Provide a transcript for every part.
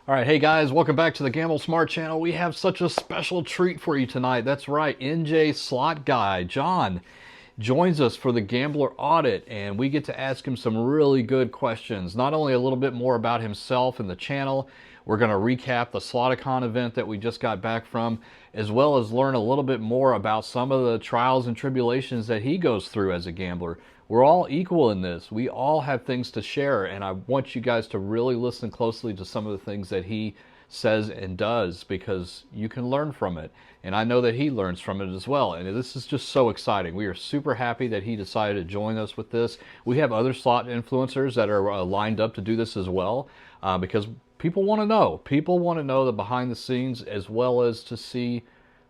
All right, hey guys, welcome back to the Gamble Smart channel. We have such a special treat for you tonight. That's right, NJ Slot Guy, John, joins us for the Gambler Audit, and we get to ask him some really good questions. Not only a little bit more about himself and the channel, we're going to recap the Sloticon event that we just got back from, as well as learn a little bit more about some of the trials and tribulations that he goes through as a gambler. We're all equal in this. We all have things to share, and I want you guys to really listen closely to some of the things that he says and does, because you can learn from it. And I know that he learns from it as well. And this is just so exciting. We are super happy that he decided to join us with this. We have other slot influencers that are lined up to do this as well, because people want to know. People want to know the behind the scenes, as well as to see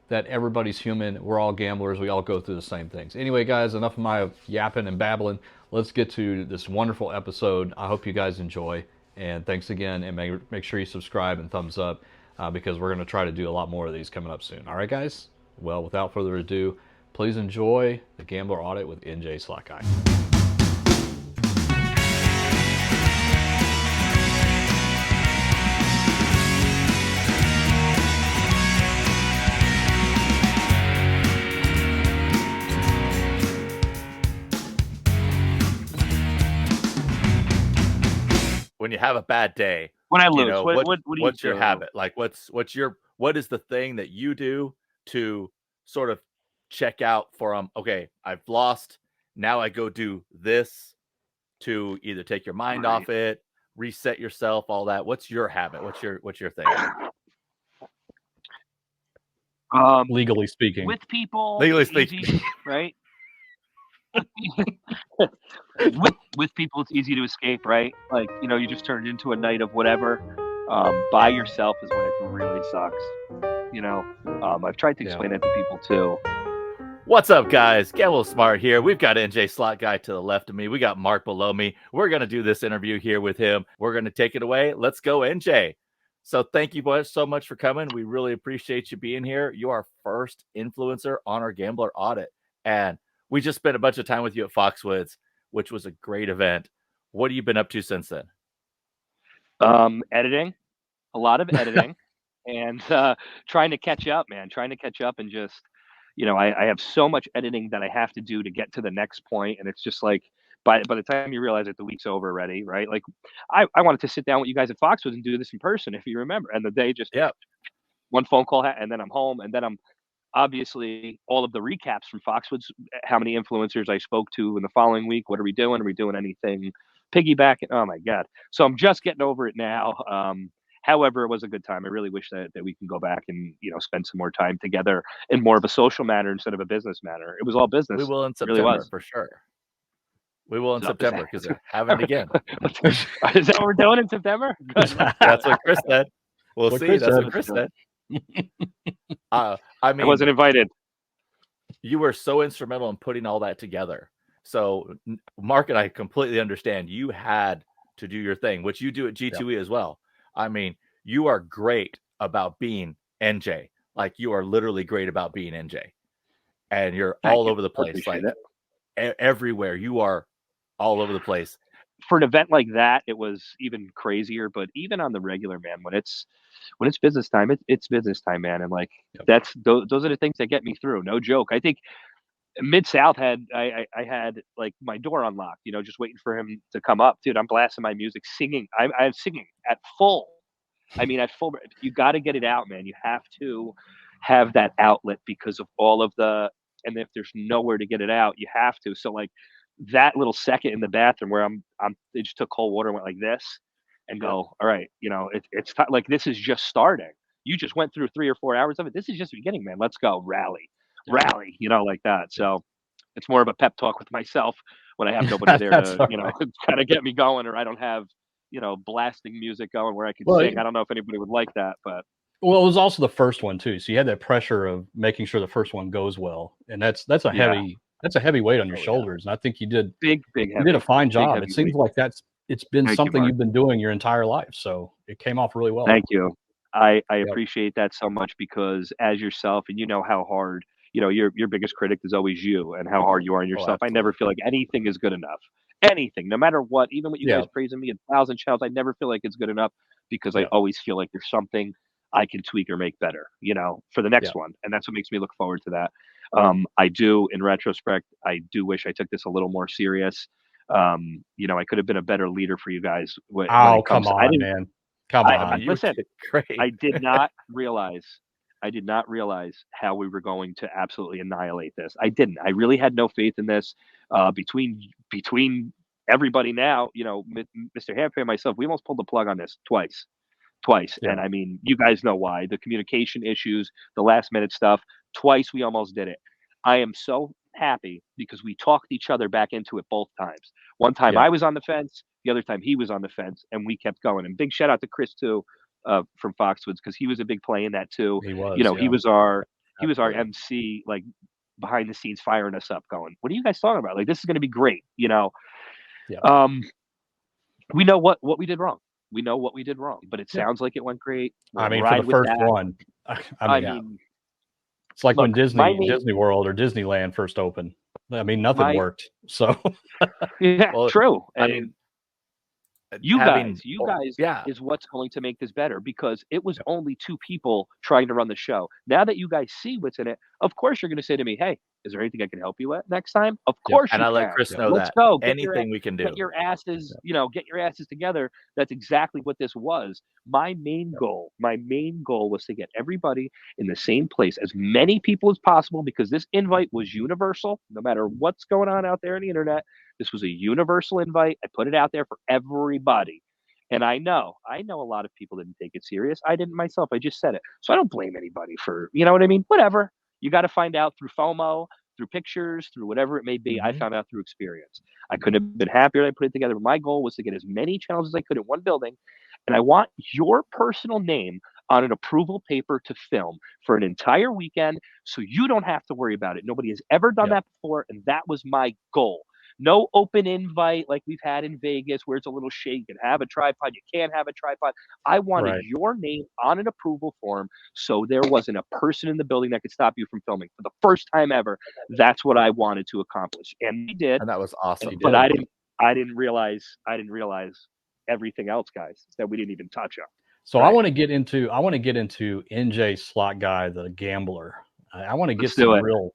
that everybody's human. We're all gamblers. We all go through the same things. Anyway, guys, enough of my yapping and babbling. Let's get to this wonderful episode. I hope you guys enjoy. And thanks again. And make sure you subscribe and thumbs up, because we're going to try to do a lot more of these coming up soon. All right, guys? Well, without further ado, please enjoy the Gambler Audit with NJ Slot Guy. When you have a bad day, when I lose, what do you what's your do? habit? Like, what is the thing that you do to sort of check out for okay, I've lost. Now I go do this to either take your mind Right. off it, reset yourself, all that. What's your habit? What's your thing? Legally speaking. With people, Legally it's speaking. easy, right? with people, it's easy to escape, right? Like, you just turned into a night of whatever. By yourself is when it really sucks. I've tried to explain that to people too. What's up, guys? Gamble Smart here. We've got NJ Slot Guy to the left of me. We got Mark below me. We're going to do this interview here with him. We're going to take it away. Let's go, NJ. So thank you boys so much for coming. We really appreciate you being here. You are first influencer on our Gambler Audit. And we just spent a bunch of time with you at Foxwoods, which was a great event. What have you been up to since then? Editing, a lot of editing, and trying to catch up, man. Trying to catch up and just, I have so much editing that I have to do to get to the next point, and it's just like by the time you realize it, the week's over already, right? Like I wanted to sit down with you guys at Foxwoods and do this in person, if you remember, and the day just one phone call, and then I'm home, and then I'm obviously all of the recaps from Foxwoods, how many influencers I spoke to in the following week, what are we doing? Are we doing anything piggybacking? Oh my God. So I'm just getting over it now. However, it was a good time. I really wish that we can go back and, spend some more time together in more of a social manner instead of a business manner. It was all business. We will in September, really was. For sure. We will in September, because they're having it again. Is that what we're doing in September? That's what Chris said. We'll see. That's what Chris said. I mean, I wasn't invited. You were so instrumental in putting all that together. So Mark and I completely understand. You had to do your thing, which you do at G2E as well. I mean, you are great about being NJ. Like, you are literally great about being NJ, and you're all over the place, like everywhere. You are all over the place. For an event like that, it was even crazier. But even on the regular, man, when it's business time, it's business time, man. And like those are the things that get me through. No joke. I think Mid-South I had like my door unlocked, just waiting for him to come up. Dude, I'm blasting my music, singing. I'm singing at full. I mean, at full. You got to get it out, man. You have to have that outlet because of all of and if there's nowhere to get it out, you have to. So like that little second in the bathroom where they just took cold water and went like this and go, all right, it's like, this is just starting. You just went through 3 or 4 hours of it. This is just the beginning, man. Let's go rally, like that. So it's more of a pep talk with myself when I have nobody there to, kind of get me going, or I don't have, blasting music going where I can sing. I don't know if anybody would like that, but. Well, it was also the first one too, so you had that pressure of making sure the first one goes well, and that's a heavy weight on your shoulders. And I think you did big. You did a fine job. It seems like it's been something you've been doing your entire life, so it came off really well. Thank you. I appreciate that so much, because as yourself, and you know how hard, your biggest critic is always you, and how hard you are on yourself. I never feel like anything is good enough. Anything, no matter what, even when you guys praising me 1,000 channels, I never feel like it's good enough, because I always feel like there's something I can tweak or make better, for the Yeah. next one. And that's what makes me look forward to that. I do, in retrospect, I do wish I took this a little more serious. I could have been a better leader for you guys when Oh, it comes. come I on, didn't. man. Come I mean, on. you Listen. did great. I did not realize. I did not realize how we were going to absolutely annihilate this. I didn't. I really had no faith in this. Between everybody now, Mr. Hampton and myself, we almost pulled the plug on this twice. Yeah. And I mean, you guys know why. The communication issues, the last minute stuff. Twice we almost did it. I am so happy because we talked each other back into it both times. One time Yeah. I was on the fence, the other time he was on the fence, and we kept going. And big shout out to Chris too, from Foxwoods, because he was a big play in that too. He was. He was our Absolutely. MC, like behind the scenes, firing us up, going, "What are you guys talking about? Like, this is going to be great." Yeah. We know what we did wrong. We know what we did wrong, but it sounds like it went great. I mean, for ride the with first that. one, I mean, it's like when look, Disney World or Disneyland first opened. I mean, nothing worked. So yeah, Well, true. I And mean, you having- guys yeah. is what's going to make this better, because it was only two people trying to run the show. Now that you guys see what's in it, of course you're going to say to me, "Hey, is there anything I can help you with next time?" Of course And you I let can. Chris know Let's that. go. Anything we can do. Get your asses, get your asses together. That's exactly what this was. My main goal was to get everybody in the same place, as many people as possible, because this invite was universal. No matter what's going on out there on the internet, this was a universal invite. I put it out there for everybody. And I know a lot of people didn't take it serious. I didn't myself. I just said it. So I don't blame anybody for, you know what I mean? Whatever. You got to find out through FOMO, through pictures, through whatever it may be. I found out through experience. I couldn't have been happier that I put it together. But my goal was to get as many channels as I could in one building. And I want your personal name on an approval paper to film for an entire weekend, so you don't have to worry about it. Nobody has ever done that before. And that was my goal. No open invite like we've had in Vegas, where it's a little shake. You can have a tripod, you can't have a tripod. I wanted your name on an approval form, so there wasn't a person in the building that could stop you from filming. For the first time ever, that's what I wanted to accomplish, and we did. And that was awesome. But I didn't realize everything else, guys, that we didn't even touch on. So I want to get into NJ Slot Guy, the gambler. I want to get some real.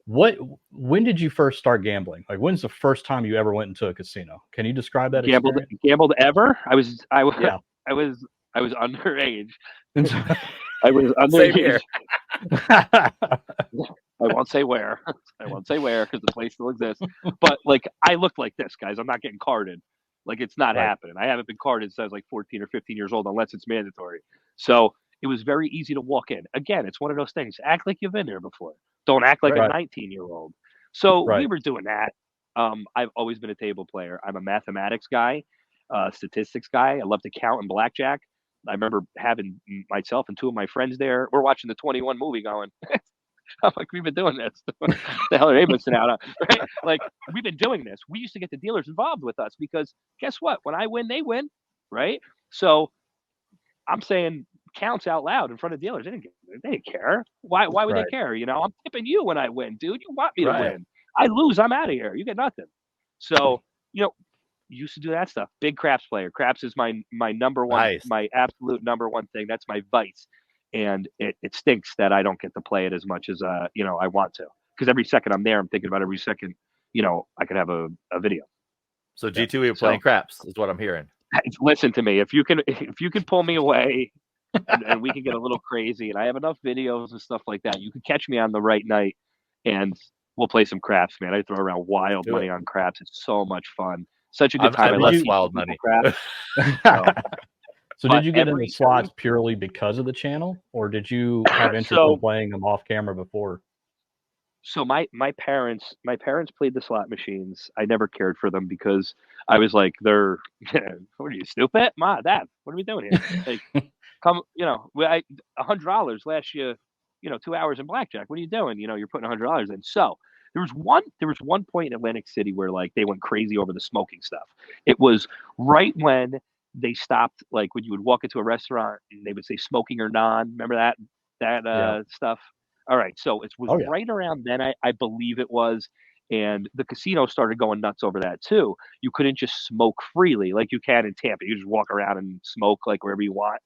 When did you first start gambling? Like, when's the first time you ever went into a casino? Can you describe that experience? Gambled ever? I was underage. I was underage. I won't say where. Because the place still exists. But like, I look like this, guys. I'm not getting carded. Like, it's not happening. I haven't been carded since I was like 14 or 15 years old, unless it's mandatory. So it was very easy to walk in. Again, it's one of those things. Act like you've been there before. Don't act like a 19-year-old. So we were doing that. I've always been a table player. I'm a mathematics guy, statistics guy. I love to count and blackjack. I remember having myself and two of my friends there. We're watching the 21 movie going, I'm like, we've been doing this. The hell are they missing out on? Right? Like, we've been doing this. We used to get the dealers involved with us, because guess what? When I win, they win. Right? So I'm saying counts out loud in front of dealers. They didn't care. Why would they care? I'm tipping you when I win, dude. You want me to win. I lose, I'm out of here. You get nothing. So, used to do that stuff. Big craps player. Craps is my number one, my absolute number one thing. That's my vice. And it stinks that I don't get to play it as much as I want to. Because every second I'm there, I'm thinking about every second, I could have a video. So G2, we were playing craps, is what I'm hearing. Listen to me. If you can pull me away and we can get a little crazy, and I have enough videos and stuff like that, you can catch me on the right night and we'll play some craps, man. I throw around wild money on craps. It's so much fun. Such a good time. I love wild money. So did you get into slots purely because of the channel, or did you have interest in playing them off camera before? So my parents played the slot machines. I never cared for them because I was like, they're what are you, stupid? Ma, Dad, what are we doing here? Like, come, $100 lasts you, 2 hours in blackjack. What are you doing? You're putting $100 in. So there was one point in Atlantic City where like they went crazy over the smoking stuff. It was right when they stopped, like when you would walk into a restaurant and they would say smoking or non. Remember that stuff? All right. So it was right around then, I believe it was. And the casino started going nuts over that too. You couldn't just smoke freely like you can in Tampa. You just walk around and smoke like wherever you want.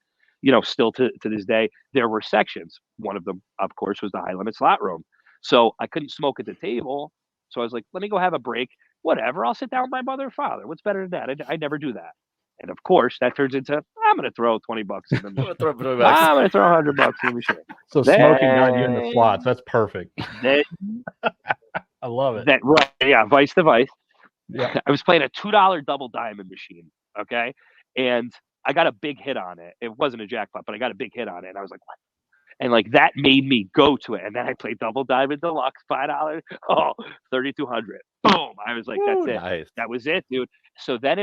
Still to this day, there were sections. One of them, of course, was the high limit slot room. So I couldn't smoke at the table. So I was like, let me go have a break. Whatever. I'll sit down with my mother and father. What's better than that? I never do that. And of course, that turns into I'm going to throw $20 in the machine. I'm going to throw $100 in the machine. So smoking got you in the slots. That's perfect. I love it. Right, yeah, vice to vice. Yeah. I was playing a $2 double diamond machine, okay? And I got a big hit on it. It wasn't a jackpot, but I got a big hit on it. And I was like, what? And like that made me go to it. And then I played double diamond deluxe, $5. Oh, 3,200. Boom. I was like, that's it. Nice. That was it, dude. So then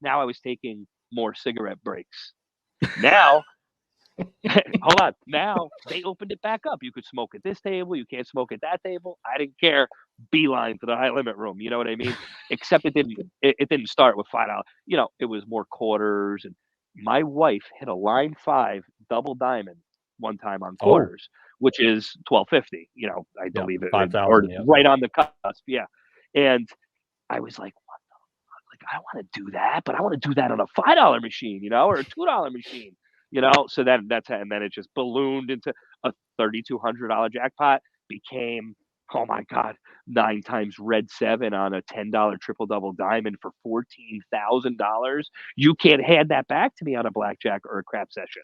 now I was taking more cigarette breaks. Now, hold on. Now they opened it back up. You could smoke at this table. You can't smoke at that table. I didn't care. Beeline to the high limit room. You know what I mean? Except it didn't start with $5. It was more quarters. And my wife hit a line 5 double diamond one time on quarters, which is $12.50. I believe it, 5,000, right on the cusp. Yeah. And I was like, what the fuck? Like, I want to do that, but I want to do that on a $5 machine, or a $2 machine. So then and then it just ballooned into a $3,200 jackpot, became, oh my God, 9 times red 7 on a $10 triple double diamond for $14,000. You can't hand that back to me on a blackjack or a crap session.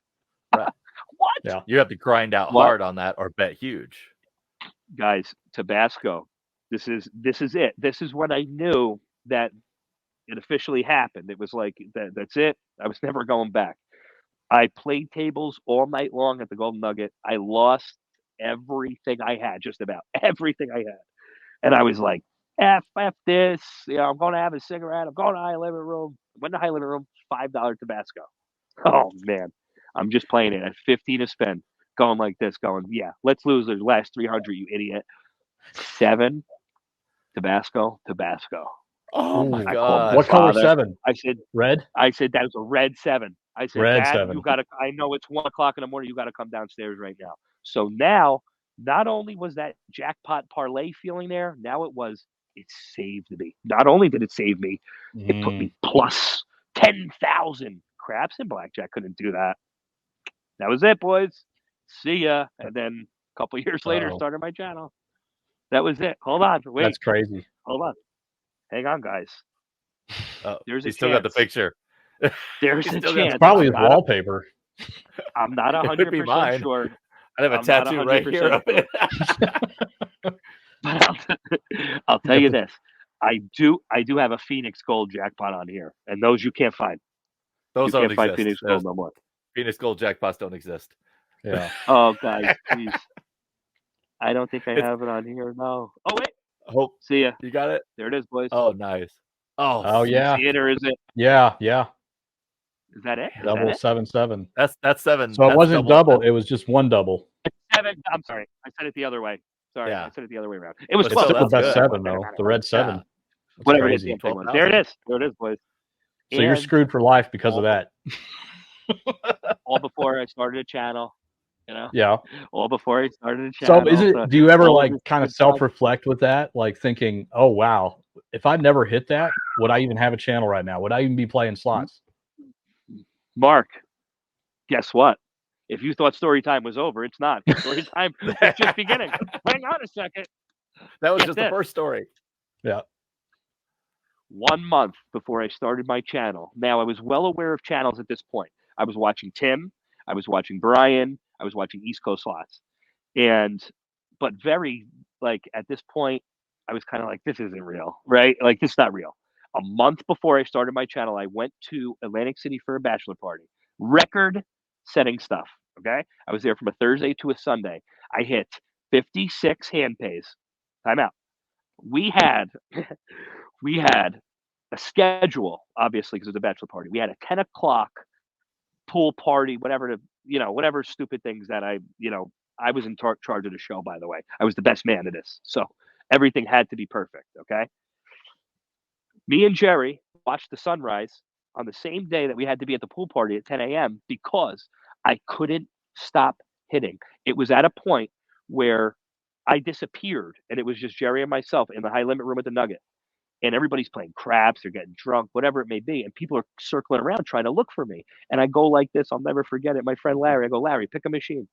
Right. What? Yeah. You have to grind out hard on that or bet huge. Guys, Tabasco. This is it. This is when I knew that it officially happened. It was like that's it. I was never going back. I played tables all night long at the Golden Nugget. I lost everything I had, just about everything I had. And I was like, F this. I'm going to have a cigarette. I'm going to high limit room. Went to high limit room, $5 Tabasco. Oh, man. I'm just playing it at 15 to spend, going like this, going, yeah, let's lose the last 300, you idiot. 7, Tabasco. Oh, my I called my What color father. 7? I said, red. I said that was a red 7. I said, Red Dad, 7. you gotta. I know it's 1:00 in the morning. You gotta come downstairs right now. So now, not only was that jackpot parlay feeling there, now it saved me. Not only did it save me, it put me plus 10,000. Craps and blackjack couldn't do that. That was it, boys. See ya. And then a couple years later, started my channel. That was it. Hold on, wait. That's crazy. Hold on. Hang on, guys. There's a still got the chance. picture. There's a chance. Probably his wallpaper. I'm not 100% sure. I have a tattoo right here of it. But I'll tell you this. I do have a Phoenix Gold jackpot on here, and those you can't find. Those you don't can't find exist. Phoenix Gold no more. Phoenix Gold jackpots don't exist. Yeah. Oh, guys, please. I don't think I have it on here. No. Oh, wait. Hope. See ya. You got it? There it is, boys. Oh, nice. Oh, yeah. See it, or is it? Yeah. Is that it? Double 7. That's 7. So it wasn't double. It was just one double. 7. I'm sorry. I said it the other way. Sorry, Yeah. I said it the other way around. It was It's 12. still the best good. 7 though. The red 7. Yeah. Whatever crazy. it is. There it is. There it is, boys. So you're screwed for life because of that. All before I started a channel. Yeah. All before I started a channel. So do you ever kind of self-reflect with that? Like thinking, oh, wow, if I never hit that, would I even have a channel right now? Would I even be playing slots? Mark, guess what? If you thought story time was over, it's not. Story time is just beginning. Hang on a second. That was just the first story. Yeah. 1 month before I started my channel. Now, I was well aware of channels at this point. I was watching Tim. I was watching Brian. I was watching East Coast Slots. But very, at this point, I was kind of like, this isn't real, right? Like, this is not real. A month before I started my channel, I went to Atlantic City for a bachelor party. Record-setting stuff, okay? I was there from a Thursday to a Sunday. I hit 56 hand pays. Time out. We had a schedule, obviously, because it was a bachelor party. We had a 10 o'clock pool party, whatever stupid things that I was in charge of the show, by the way. I was the best man at this. So everything had to be perfect, okay? Me and Jerry watched the sunrise on the same day that we had to be at the pool party at 10 a.m. because I couldn't stop hitting. It was at a point where I disappeared, and it was just Jerry and myself in the high limit room at the Nugget. And everybody's playing craps, they're getting drunk, whatever it may be, and people are circling around trying to look for me. And I go like this, I'll never forget it. My friend Larry, I go, Larry, pick a machine.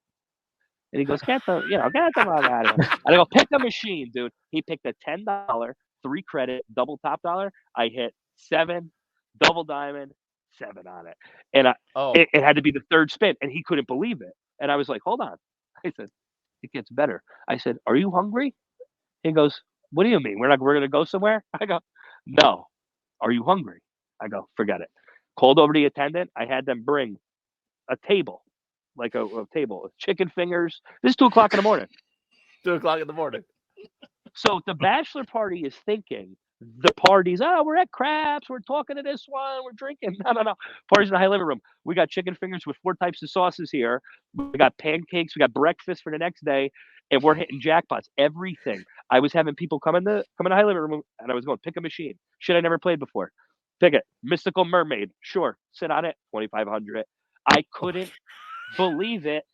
And he goes, get the fuck out of here. And I go, pick a machine, dude. He picked a $10, 3 credit, double top dollar. I hit 7, double diamond, 7 on it. And it had to be the 3rd spin, and he couldn't believe it. And I was like, hold on. I said, it gets better. I said, are you hungry? He goes, what do you mean? We're going to go somewhere? I go, no. Are you hungry? I go, forget it. Called over the attendant. I had them bring a table, like a table, chicken fingers. This is 2:00 in the morning. 2:00 in the morning. So the bachelor party is thinking the party's, we're at craps, we're talking to this one, we're drinking. No. Party's in the high living room. We got chicken fingers with 4 types of sauces here. We got pancakes, we got breakfast for the next day, and we're hitting jackpots. Everything. I was having people come in the high living room, and I was going, pick a machine. Shit I never played before. Pick it. Mystical Mermaid. Sure. Sit on it. 2,500. I couldn't believe it.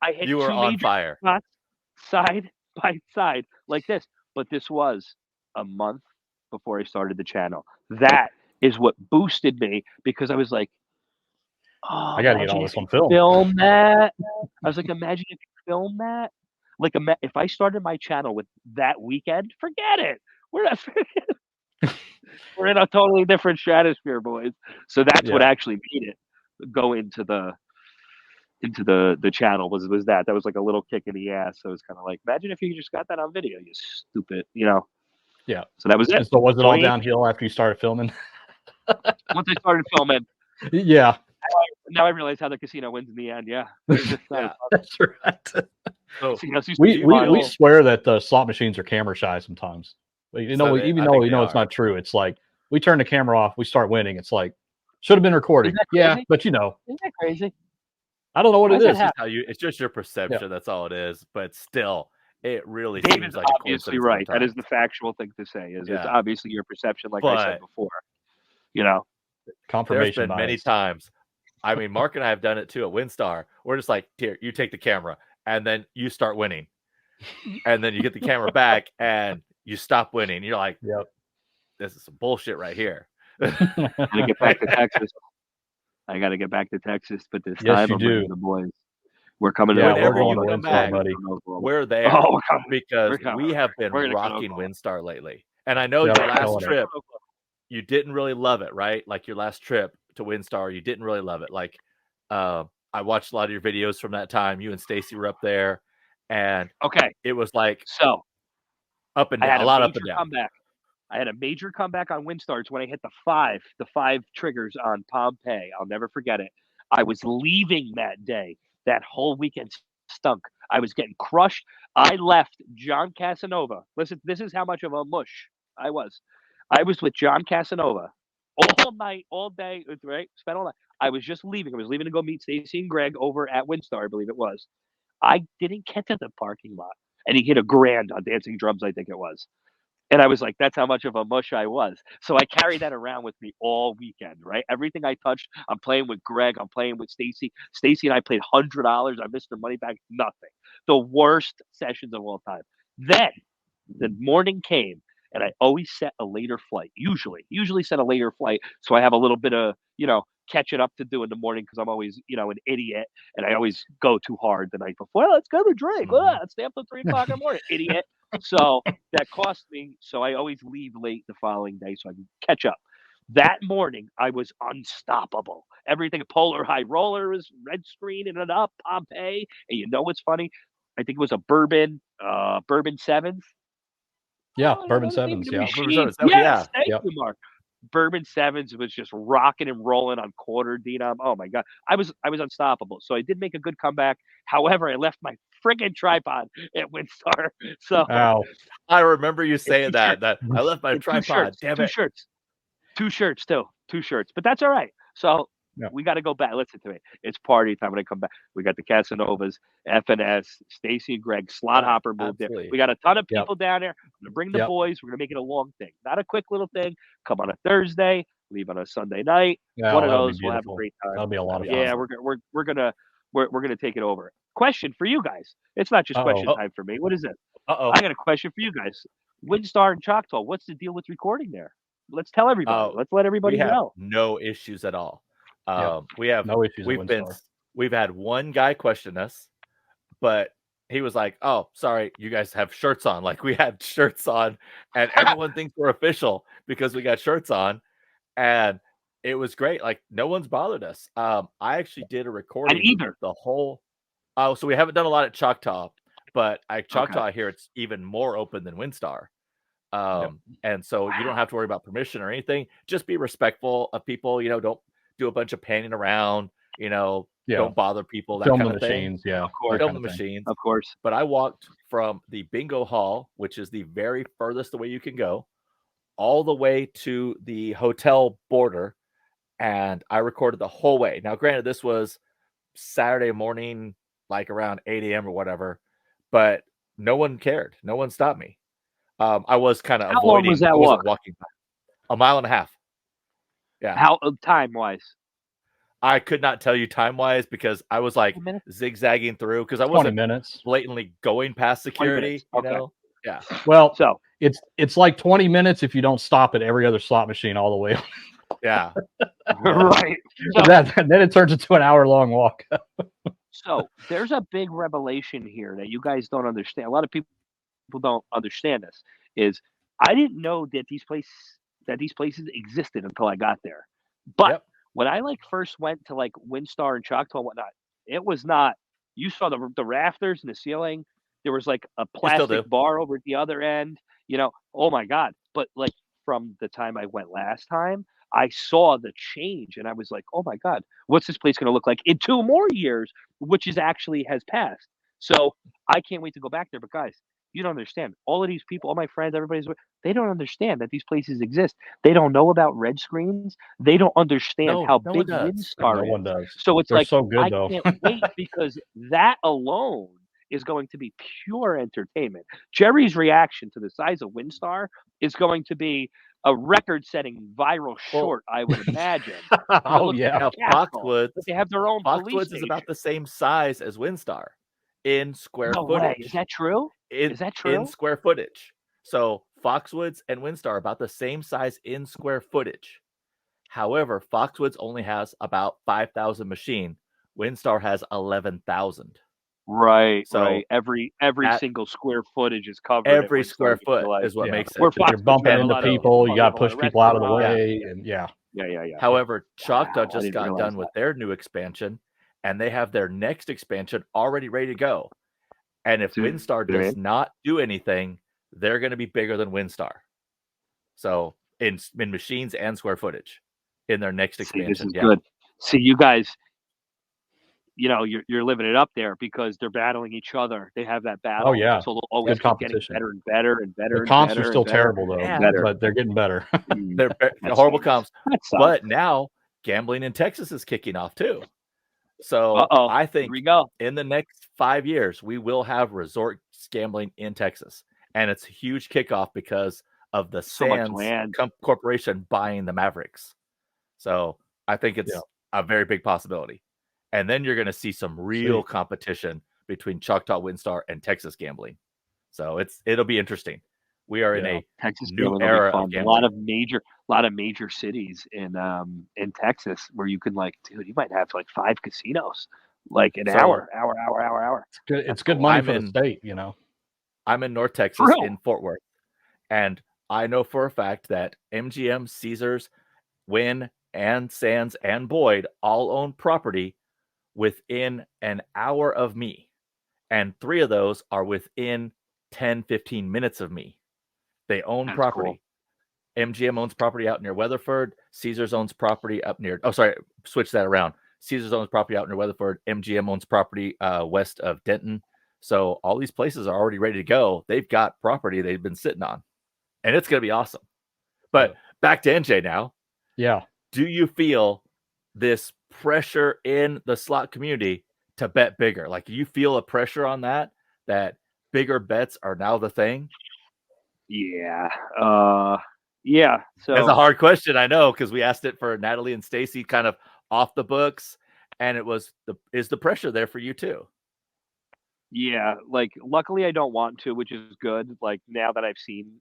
I hit You were 2 on major fire. spots side by side like this. But this was a month before I started the channel. That is what boosted me, because I was like, I got to get all this on film. Film that. I was like, imagine if you film that. Like, if I started my channel with that weekend, forget it. We're in a totally different stratosphere, boys. So that's what actually made it go into the channel was that was like a little kick in the ass. So it was kind of like, imagine if you just got that on video, you stupid, Yeah. So that was it. So was it all downhill after you started filming? Once I started filming, yeah. Now I realize how the casino wins in the end. Yeah, that's right. So we swear that the slot machines are camera shy sometimes. Even though it's not true. It's like we turn the camera off, we start winning. It's like should have been recording. Yeah, but isn't that crazy? I don't know what it is. It's just your perception. Yeah. That's all it is. But still, it really David's seems like obviously right. That is the factual thing to say. It's obviously your perception, like I said before. Confirmation. There's been many times. I mean, Mark and I have done it too at WinStar. We're just like, here, you take the camera, and then you start winning, and then you get the camera back, and you stop winning. You're like, yep, this is some bullshit right here. I gotta get back to Texas. But this time I'm bringing the boys. We're coming. We're going to WinStar, buddy. We're there because we have been rocking WinStar lately, and I know your last trip, you didn't really love it, right? Like your last trip to WinStar, you didn't really love it. Like, I watched a lot of your videos from that time. You and Stacy were up there, and it was like up and down, a lot up and down. I had a major comeback on WinStars when I hit the 5 triggers on Pompeii. I'll never forget it. I was leaving that day. That whole weekend stunk. I was getting crushed. I left John Casanova. Listen, this is how much of a mush I was. I was with John Casanova all night, all day, right? Spent all night. I was just leaving. I was leaving to go meet Stacy and Greg over at WinStar, I believe it was. I didn't get to the parking lot. And he hit $1,000 on Dancing Drums, I think it was. And I was like, that's how much of a mush I was. So I carried that around with me all weekend, right? Everything I touched, I'm playing with Greg, I'm playing with Stacy. Stacy and I played $100. I missed her money back, nothing. The worst sessions of all time. Then the morning came, and I always set a later flight, usually set a later flight. So I have a little bit of, catching up to do in the morning because I'm always, an idiot. And I always go too hard the night before. Well, let's go to drink. Let's stay up till 3 o'clock in the morning. Idiot. So that cost me. So I always leave late the following day so I can catch up. That morning, I was unstoppable. Everything, Polar High Roller was red screening it up, Pompeii. And you know what's funny? I think it was a Bourbon 7s. Yeah, Bourbon 7s. Yeah. Yes, thank you, Mark. Bourbon 7s was just rocking and rolling on quarter denom. Oh my God. I was unstoppable. So I did make a good comeback. However, I left my friggin' tripod at WinStar. So I remember you saying that I left my tripod. Damn it. Two shirts too. But that's all right. So we got to go back. Listen to me. It's party time when I come back. We got the Casanovas, FNS, Stacy and Greg, Slot Hopper moved there. We got a ton of people down there. I'm going to bring the boys. We're going to make it a long thing. Not a quick little thing. Come on a Thursday, leave on a Sunday night. One of those. We'll have a great time. That'll be a lot of fun. Yeah, we're gonna take it over. Question for you guys. It's not just question time for me. What is it? Uh-oh. I got a question for you guys. WinStar and Choctaw, what's the deal with recording there? Let's tell everybody. Let's let everybody We have know. no issues at all. Yeah. We have No issues at we've been WinStar. we've had one guy question us, but he was like, "Oh, sorry, you guys have shirts on." Like we had shirts on, and everyone thinks we're official because we got shirts on, and it was great. Like no one's bothered us. I actually did a And recording either. the whole. Oh, so we haven't done a lot at Choctaw, but at Choctaw Okay. here it's even more open than WinStar. Yep. And so you don't have to worry about permission or anything. Just be respectful of people. Don't do a bunch of panning around. Yeah. Don't bother people. That Film kind the of thing. machines. Yeah. Of course. that Film kind the of thing. machines. Of course. But I walked from the bingo hall, which is the very furthest away you can go, all the way to the hotel border, and I recorded the whole way. Now, granted, this was Saturday morning, like around 8 a.m. or whatever, but no one cared. No one stopped me. I was kind of How long was that I wasn't walk? walking by. A mile and a half. Yeah. How time-wise? I could not tell you time-wise because I was like 10 minutes? zigzagging through because I 20 wasn't minutes. blatantly going past 20 security, minutes. you Okay. know? Yeah. Well, So, it's like 20 minutes if you don't stop at every other slot machine all the way. Yeah. right. So, Then it turns into an hour-long walk. so there's a big revelation here that you guys don't understand. A lot of people don't understand this. Is I didn't know that these places existed until I got there. But Yep. when I first went to WinStar and Choctaw and whatnot, it was not. You saw the rafters and the ceiling. There was a still do. plastic bar over at the other end. Oh my god! But from the time I went last time, I saw the change, and I was like, oh my god, what's this place going to look like in 2 more years? Which is actually has passed. So I can't wait to go back there. But guys, you don't understand. All of these people, all my friends, they don't understand that these places exist. They don't know about red screens. They don't understand how No one big does. No WinStar one is. does. So it's They're like, so good, I though. can't wait because that alone is going to be pure entertainment. Jerry's reaction to the size of WinStar is going to be a record-setting viral short, I would imagine. Oh, yeah. Now, Castle, Foxwoods, but they have their own police Foxwoods is station. about the same size as WinStar in square No footage. way. Is that true? Is that true? In square footage. So Foxwoods and WinStar are about the same size in square footage. However, Foxwoods only has about 5,000 machine. WinStar has 11,000. Right, So right. Every at- single square footage is covered. Every at square WinStar, foot like, is what Yeah. makes it. We're You're bumping a into lot of- people. You got to a lot push of people out of the restaurants. way. And yeah. Yeah. However, Choctaw Wow, I just didn't got realize done with their new expansion, and they have their next expansion already ready to go. And if Dude, WinStar man. does not do anything, they're going to be bigger than WinStar. So in machines and square footage in their next See, expansion. this is yeah. good. See, you guys, you're living it up there because they're battling each other. They have that battle. Oh, yeah. So they'll always Good keep getting competition. better and better and better. The and comps better are still and better terrible, though, and better. but they're getting better. They're That horrible sucks. comps. That sucks. But now gambling in Texas is kicking off too. So Uh-oh. I Here think we go. in the next 5 years, we will have resort gambling in Texas. And it's a huge kickoff because of the So much Sands land. Corporation buying the Mavericks. So I think it's a very big possibility. And then you're going to see some real competition between Choctaw, WinStar, and Texas gambling. So it'll be interesting. We are in a Texas new gambling will era be of fun. gambling. A lot of major cities in Texas where you can dude, you might have 5 casinos, an hour. It's good money for the in- state, I'm in North Texas Real. in Fort Worth, and I know for a fact that MGM, Caesars, Wynn, and Sands, and Boyd all own property within an hour of me, and 3 of those are within 10-15 minutes of me. They own That's property. MGM owns property out near Weatherford. Caesars owns property up near. Oh, sorry, switch that around. Caesars owns property out near Weatherford. MGM owns property west of Denton. So all these places are already ready to go. They've got property they've been sitting on, and it's going to be awesome. But back to NJ now. Yeah. Do you feel this pressure in the slot community to bet bigger? Do you feel a pressure on that bigger bets are now the thing? Yeah. Yeah. So That's a hard question, I know, because we asked it for Natalie and Stacy kind of off the books, and it was is the pressure there for you too? Yeah, like, luckily I don't want to, which is good. Like, now that I've seen,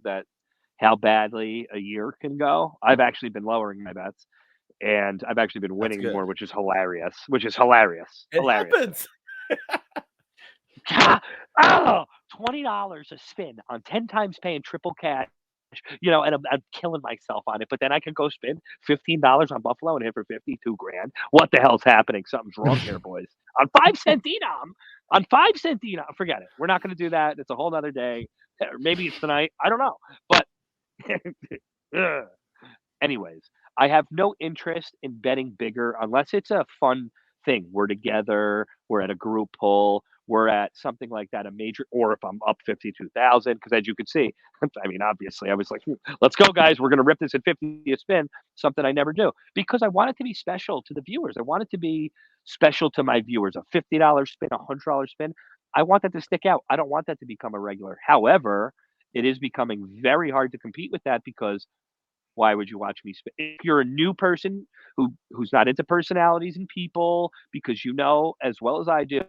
that how badly a year can go, I've actually been lowering my bets, and I've actually been That's winning good. more, which is hilarious, It hilarious. happens. God, oh, $20 a spin on 10 times paying triple cash, and I'm killing myself on it. But then I could go spend $15 on Buffalo and hit for 52 grand. What the hell's happening? Something's wrong here, boys. On 5 cent denom, on 5 cent denom, forget it. We're not going to do that. It's a whole nother day. Or maybe it's tonight. I don't know. But ugh. Anyways, I have no interest in betting bigger unless it's a fun thing. We're together, we're at a group pull, we're at something like that, a major, or if I'm up 52,000, because as you can see, I mean, obviously, I was like, let's go, guys. We're going to rip this at 50 a spin, something I never do because I want it to be special to the viewers. I want it to be special to my viewers. A $50 spin, a $100 spin. I want that to stick out. I don't want that to become a regular. However, it is becoming very hard to compete with that because why would you watch me spin? If you're a new person who's not into personalities and people, because as well as I do,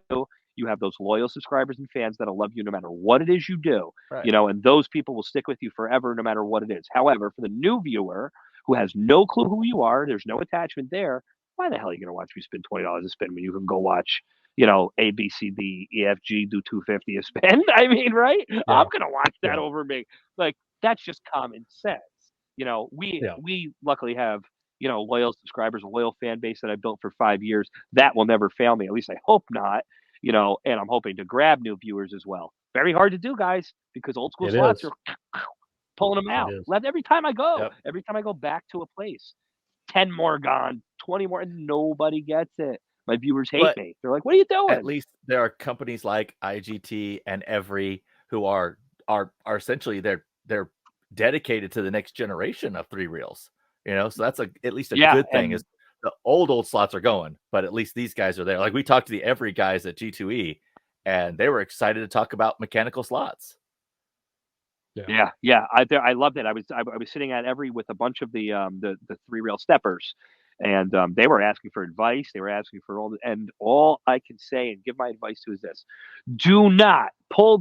you have those loyal subscribers and fans that'll love you no matter what it is you do, Right. and those people will stick with you forever no matter what it is. However, for the new viewer who has no clue who you are, there's no attachment there. Why the hell are you going to watch me spend $20 a spin when you can go watch, A, B, C, D, E, F, G, do 250 a spin? I mean, right? I'm Yeah. going to watch that Yeah. over me. Like, that's just common sense. Yeah. We luckily have, loyal subscribers, a loyal fan base that I built for 5 years. That will never fail me. At least I hope not, and I'm hoping to grab new viewers as well. Very hard to do, guys, because old school It slots is. are pulling them It out. is. Every time I go, Yep. every time I go back to a place, 10 more gone, 20 more, and nobody gets it. My viewers hate But me. They're like, what are you at doing? least there are companies like IGT and Every who are essentially they're dedicated to the next generation of three reels. So that's at least a Yeah. good thing is the old slots are going, but at least these guys are there. Like we talked to the Every guys at G2E, and they were excited to talk about mechanical slots. Yeah. I loved it. I was sitting at Every with a bunch of the three rail steppers, and they were asking for advice. They were asking for all I can say and give my advice to is this: do not pull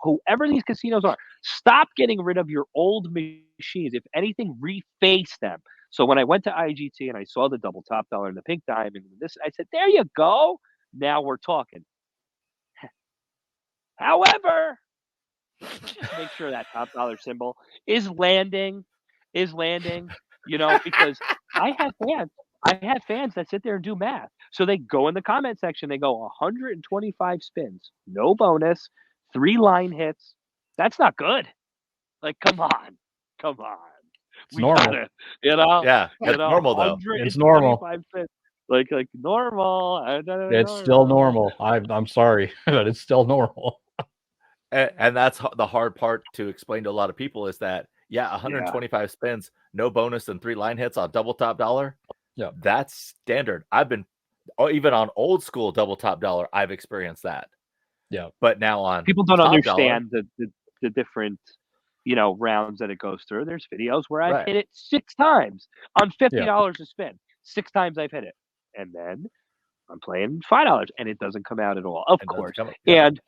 whoever these casinos are. Stop getting rid of your old machines. If anything, reface them. So when I went to IGT and I saw the double top dollar and the pink diamond, and this, I said, there you go. Now we're talking. However, just make sure that top dollar symbol is landing, because I have fans that sit there and do math. So they go in the comment section, they go 125 spins, no bonus, 3 line hits. That's not good. Like, come on. It's We normal. gotta, Yeah, that's normal though. It's normal. 125 spins. Like normal. It's still normal. I'm sorry, but it's still normal. And that's the hard part to explain to a lot of people is that, 125 spins, no bonus, and 3 line hits on double top dollar. Yeah. That's standard. Even on old school double top dollar, I've experienced that. Yeah. But now on people don't top understand the different, rounds that it goes through. There's videos where I've hit it 6 times on $50 a spin. 6 times I've hit it. And then I'm playing $5 and it doesn't come out at all. Of course. And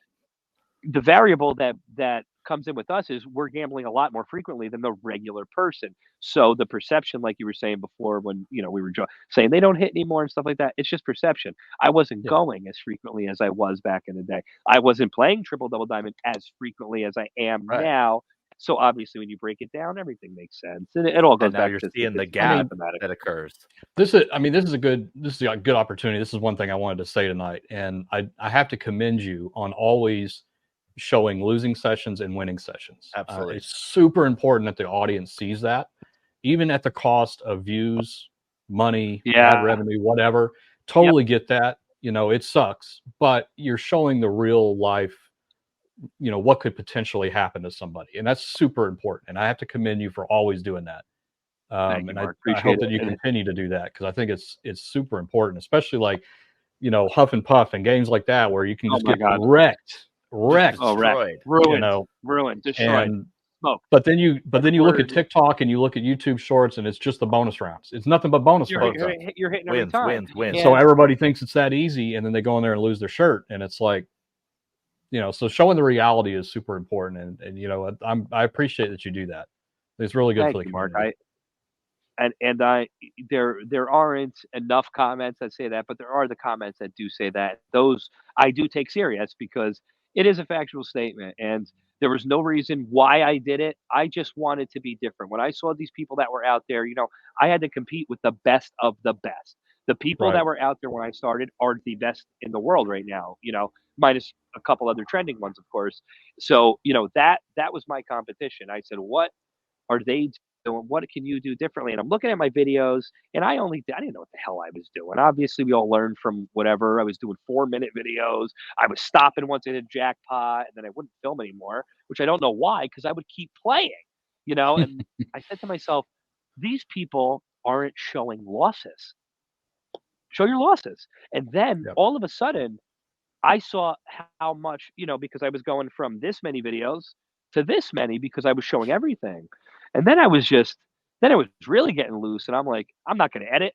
the variable that comes in with us is we're gambling a lot more frequently than the regular person. So the perception, like you were saying before, when we were saying they don't hit anymore and stuff like that, it's just perception. I wasn't going as frequently as I was back in the day. I wasn't playing triple double diamond as frequently as I am now. So obviously, when you break it down, everything makes sense, and it all goes and now back you're to seeing the gap that occurs. This is a good opportunity. This is one thing I wanted to say tonight, and I have to commend you on always showing losing sessions and winning sessions. Absolutely. It's super important that the audience sees that, even at the cost of views, money, ad revenue, whatever. Totally get that. It sucks, but you're showing the real life, what could potentially happen to somebody. And that's super important. And I have to commend you for always doing that. Thank you, Mark. I hope that you continue to do that, because I think it's super important, especially like, Huff and Puff and games like that, where you can just get wrecked. Destroyed. Ruined, destroyed. But then you look at TikTok and you look at YouTube Shorts, and it's just the bonus rounds. It's nothing but bonus rounds. You're hitting every time. Wins. So everybody thinks it's that easy, and then they go in there and lose their shirt, and it's like, so showing the reality is super important, and I appreciate that you do that. It's really good Thank for the you, Mark. community. There aren't enough comments that say that, but there are the comments that do say that. Those I do take serious because it is a factual statement, and there was no reason why I did it. I just wanted to be different. When I saw these people that were out there, I had to compete with the best of the best. The people Right. that were out there when I started are the best in the world right now. Minus a couple other trending ones, of course. So that was my competition. I said, what are they doing? What can you do differently? And I'm looking at my videos, and I didn't know what the hell I was doing. Obviously, we all learned from whatever. I was doing 4-minute videos. I was stopping once I hit jackpot, and then I wouldn't film anymore, which I don't know why, because I would keep playing. And I said to myself, these people aren't showing losses. Show your losses. And then Yep. all of a sudden, I saw how much, because I was going from this many videos to this many because I was showing everything. And then I was really getting loose. And I'm like, I'm not going to edit,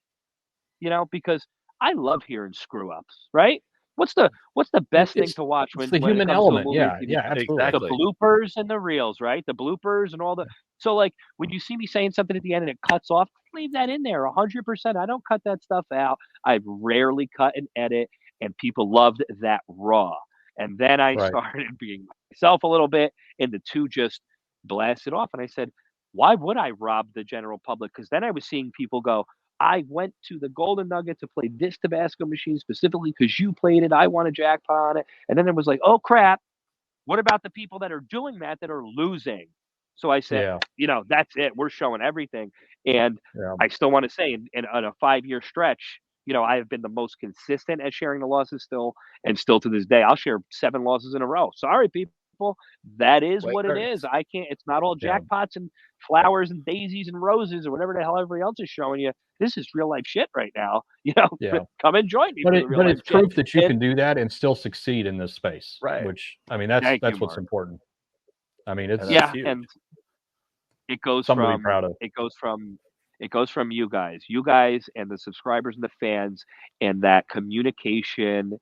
because I love hearing screw ups, right? What's the It, best thing it's to watch it's when, the when it human comes to a element. movie or Yeah, TV yeah, show? absolutely. The Exactly. bloopers and the reels, right? The bloopers and all the. So, like, when you see me saying something at the end and it cuts off, leave that in there 100%. I don't cut that stuff out. I rarely cut and edit, and people loved that raw. And then I Right. started being myself a little bit, and the two just blasted off. And I said, why would I rob the general public? Because then I was seeing people go, I went to the Golden Nugget to play this Tabasco machine specifically because you played it. I won a jackpot on it. And then it was like, oh crap, what about the people that are doing that are losing? So I said, Yeah. that's it. We're showing everything. And Yeah. I still want to say, in on a 5-year stretch, I have been the most consistent at sharing the losses still, and still to this day, I'll share 7 losses in a row. Sorry, people. That is Way it what it is. hurts. I can't, it's not all Yeah. jackpots and flowers and daisies and roses or whatever the hell everybody else is showing you. This is real life shit right now. Yeah. Come and join me But for the it real but life it's shit. proof that you And can do that and still succeed in this space, Right. which I mean that's thank you, what's Mark. important. I mean And it's that's Yeah, huge. and it goes something to be from proud of. you guys and the subscribers and the fans, and that communication,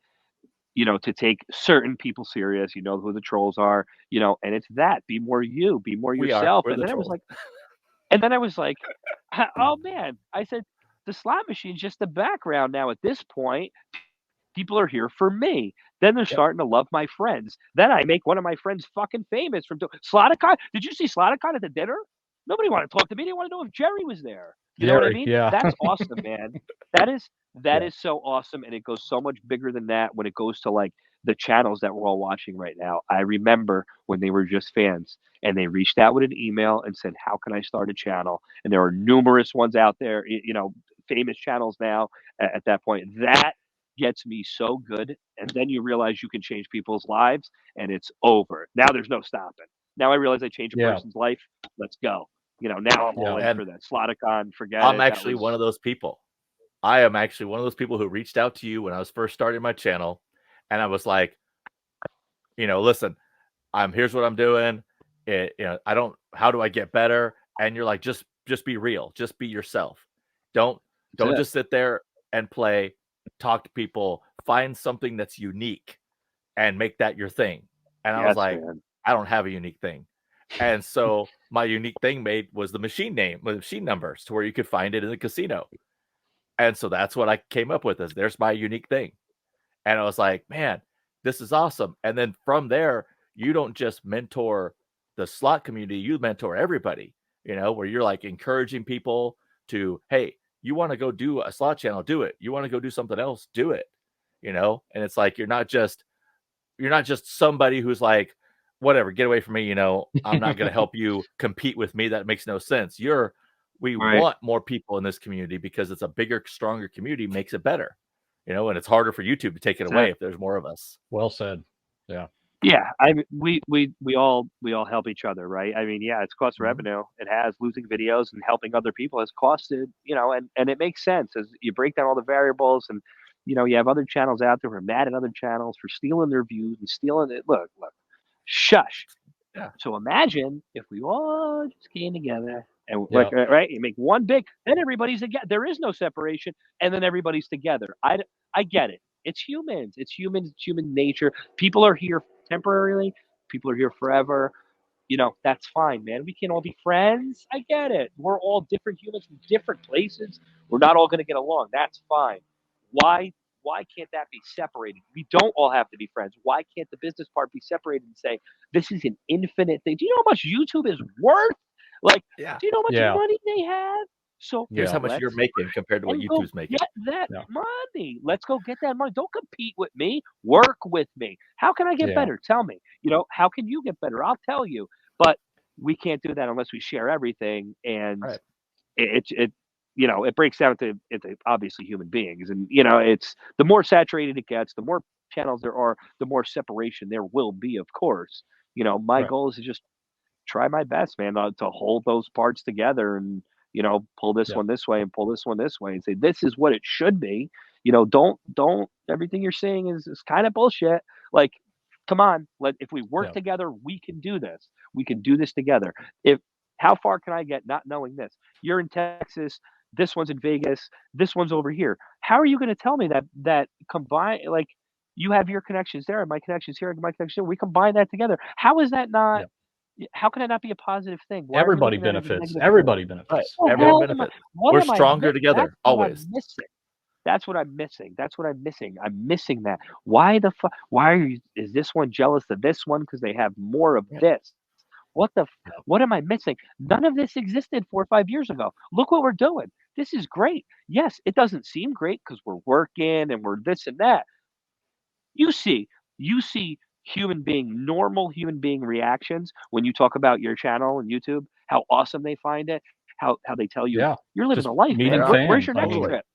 to take certain people serious, who the trolls are, and it's that be more you, be more We are. yourself. We're And the then I was trolls. like, oh man, I said, the slot machine's just the background now at this point. People are here for me. Then they're Yep. starting to love my friends. Then I make one of my friends fucking famous from Sloticon. Did you see Sloticon at the dinner? Nobody wanted to talk to me. They want to know if Jerry was there. You know what I Jerry, mean? yeah. That's awesome, man. That is that Yeah. is so awesome, and it goes so much bigger than that when it goes to like the channels that we're all watching right now. I remember when they were just fans and they reached out with an email and said, "How can I start a channel?" And there are numerous ones out there, famous channels now at that point. That gets me so good. And then you realize you can change people's lives and it's over. Now there's no stopping. Now I realize I changed a Yeah. person's life. Let's go. Now I'm all Yeah. in And for that. Sloticon, forget I'm it. That actually one was of those people. I am actually one of those people who reached out to you when I was first starting my channel, and I was like, listen, here's what I'm doing. I don't. How do I get better? And you're like, just be real. Just be yourself. Don't that's it. just sit there and play. Talk to people. Find something that's unique and make that your thing. And I was Yes, like, man. I don't have a unique thing. And so my unique thing was the machine name, with machine numbers, to where you could find it in the casino. And so that's what I came up with, is there's my unique thing. And I was like, man, this is awesome. And then from there, you don't just mentor the slot community, you mentor everybody, where you're like encouraging people to, hey, you want to go do a slot channel, do it. You want to go do something else, do it. And it's like you're not just somebody who's like, whatever, get away from me, I'm not going to help you compete with me. That makes no sense. We Right. want more people in this community because it's a bigger, stronger community, makes it better, and it's harder for YouTube to take it away if there's more of us. Well said. Yeah. Yeah, I mean, we all help each other, right? I mean, yeah, it's cost Mhm. revenue. It has losing videos and helping other people has costed, and it makes sense as you break down all the variables, and you have other channels out there who are mad at other channels for stealing their views and stealing it. Look, shush. Yeah. So imagine if we all just came together and Yeah. right, you make one big, then everybody's together. There is no separation, and then everybody's together. I get it. It's humans. It's human nature. People are here temporarily. People are here forever. That's fine, man. We can all be friends. I get it. We're all different humans from different places. We're not all going to get along. That's fine. Why? Why can't that be separated? We don't all have to be friends. Why can't the business part be separated and say this is an infinite thing? Do you know how much YouTube is worth? Like, Yeah. do you know how much Yeah. money they have? So Here's how much let's you're making compared to what and go YouTube's making. get that Yeah. money. Let's go get that money. Don't compete with me. Work with me. How can I get Yeah. better? Tell me. How can you get better? I'll tell you. But we can't do that unless we share everything. And Right. it breaks down into obviously human beings. And it's the more saturated it gets, the more channels there are, the more separation there will be, of course. My Right. goal is to just try my best, man, to hold those parts together and pull this Yeah. one this way and pull this one this way and say this is what it should be. Don't everything you're saying is kind of bullshit. Like, come on, if we work Yeah. together, we can do this. We can do this together. If How far can I get not knowing this? You're in Texas. This one's in Vegas. This one's over here. How are you going to tell me that combine like you have your connections there and my connections here and my connections here? We combine that together. How is that not? Yeah. How can it not be a positive thing? Why are we Everybody looking at it as a benefits. negative thing? Everybody Right. benefits. What the Everyone hell Yeah. am I? benefits. What We're am I stronger That's together, what I'm always. missing. That's what I'm missing. That's what I'm missing. I'm missing that. Why the fuck? Why is this one jealous of this one because they have more of Yeah. this? What the? Yeah. What am I missing? None of this existed 4 or 5 years ago. Look what we're doing. This is great. Yes, it doesn't seem great because we're working and we're this and that. You see you see normal human being reactions when you talk about your channel and YouTube, how awesome they find it, how they tell you, Yeah. "You're living Just a life, man. meeting Yeah. Where's fans. your I next mean, Totally. trip?"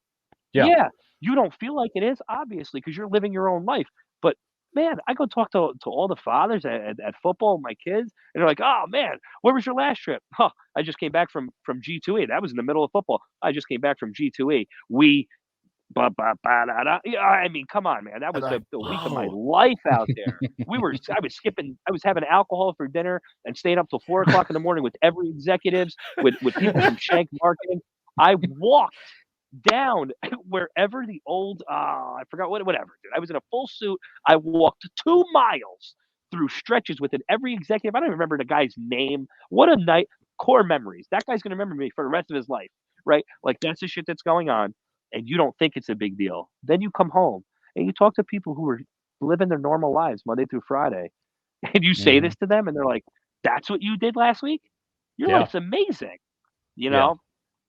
yeah. Yeah, you don't feel like it is, obviously, because 'cause you're living your own life, but, man, I go talk to all the fathers at football, my kids, and they're like, "Oh, man, where was your last trip?" "Huh, I just came back from G2E." That was in the middle of football. "I just came back from G2E. We ba ba ba da da." Yeah, I mean, come on, man. That And was like, the week of my whoa. life out there. I was having alcohol for dinner and staying up till 4 o'clock in the morning with every executives, with people from Shank Marketing. I walked down wherever the old, I forgot whatever, dude. I was in a full suit. I walked 2 miles through stretches within every executive. I don't even remember the guy's name. What a night. Core memories. That guy's gonna remember me for the rest of his life, right? Like, that's the shit that's going on and you don't think it's a big deal. Then you come home and you talk to people who are living their normal lives Monday through Friday, and you say Mhm. this to them, and they're like, "That's what you did last week? Your Yeah. life's amazing," you Yeah. know?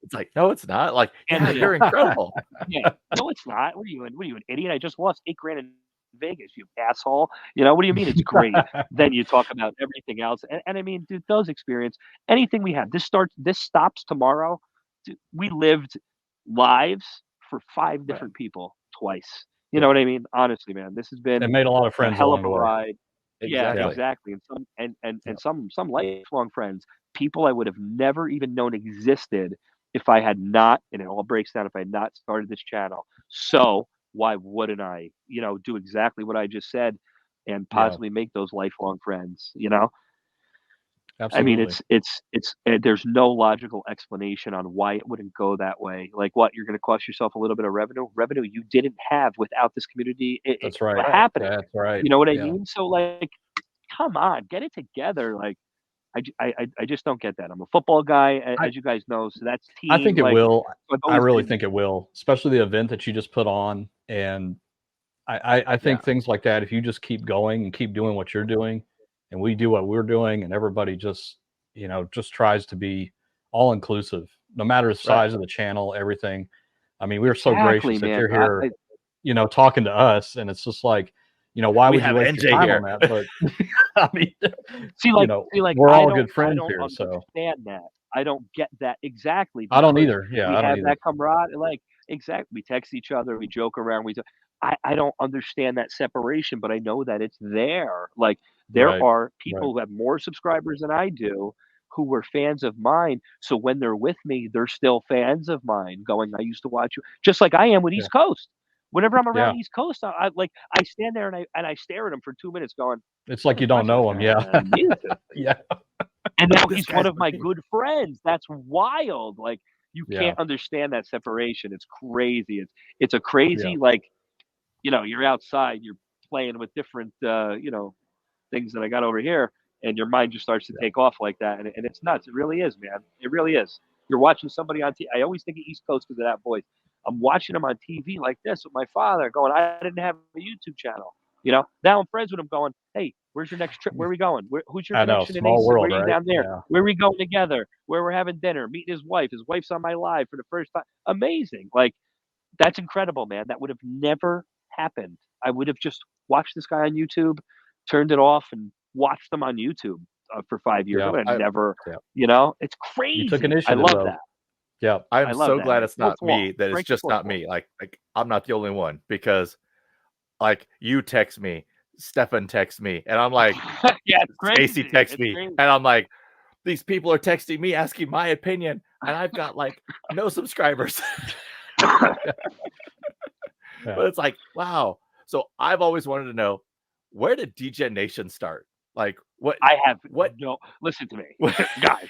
It's like, no, it's not. Like, And yeah, you're incredible. yeah, no, it's not. What are you, an idiot? I just lost 8 grand in Vegas, you asshole. What do you mean it's great? Then you talk about everything else, and I mean, dude, those experience anything we have. This stops tomorrow. Dude, we lived lives for 5 Right. different people twice. You know Yeah. what I mean? Honestly, man, this has And been made a lot of a friends hell of along a the way. ride. Yeah, Yeah. Exactly. exactly. And Yeah. some lifelong friends, people I would have never even known existed if I had not, and it all breaks down, if I had not started this channel. So why wouldn't I, do exactly what I just said and Yeah. possibly make those lifelong friends? I mean, Absolutely. there's no logical explanation on why it wouldn't go that way. Like, what, you're going to cost yourself a little bit of revenue you didn't have without this community That's right. Right. happening. That's right. You know what I Yeah. mean? So, like, come on, get it together. Like, I just don't get that. I'm a football guy, I as you guys know, so that's I team. think it Like, will. I've I always really been. think it will, especially the event that you just put on. And I Yeah. think things like that, if you just keep going and keep doing what you're doing, and we do what we're doing, and everybody just, just tries to be all inclusive, no matter the Right. size of the channel, everything. I mean, we're so Exactly, gracious that man. you're here, talking to us, and it's just like, why We would you have waste your NJ time on here. that? But I mean, See, like, we're I all don't good I friends don't here, so understand that. I don't get that exactly I don't because either. Yeah, we I don't have either. that camaraderie. Like, exactly, we text each other, we joke around, I don't understand that separation, but I know that it's there. Like, there Right. are Right. people who have more subscribers than I do who were fans of mine, so when they're with me, they're still fans of mine going, "I used to watch you," just like I am with Yeah. East Coast. Whenever I'm Yeah. around East Coast, I stand there and I stare at him for 2 minutes going, It's like "I'm you don't watching this know him. guy Yeah. on YouTube." Yeah. And now This he's one guy's of my funny. good friends. That's wild. Like, you Yeah. can't understand that separation. It's crazy. It's a Yeah. crazy, like, you're outside, you're playing with different, things that I got over here, and your mind just starts to take off like that, and it's nuts. It really is, man. It really is. You're watching somebody on TV. I always think of East Coast because of that voice. I'm watching him on TV like this with my father, going, I didn't have a YouTube channel. Now I'm friends with him, going, hey, where's your next trip? Where are we going? Who's your I know, connection in small AC? world, Where are you right? down there? Yeah. Where are we going together? Where we're having dinner, meeting his wife. His wife's on my live for the first time. Amazing. Like, that's incredible, man. That would have never happened. I would have just watched this guy on YouTube, turned it off, and watched him on YouTube for 5 years. I Yeah. would have never, Yeah. It's You took crazy. I initiative, love though. that. Yeah. I I'm love so that, glad man. it's not Fourth wall. me, that it's Break the just fourth not wall. me. Like I'm not the only one, because like you text me, Stefan texts me, and I'm like, Yeah, it's crazy. Stacy texts It's me, crazy. and I'm like, these people are texting me asking my opinion, and I've got like no subscribers. Yeah. But it's like, wow. So I've always wanted to know, where did DJ Nation start? Like, what? I have What? no. Listen to me, What? guys.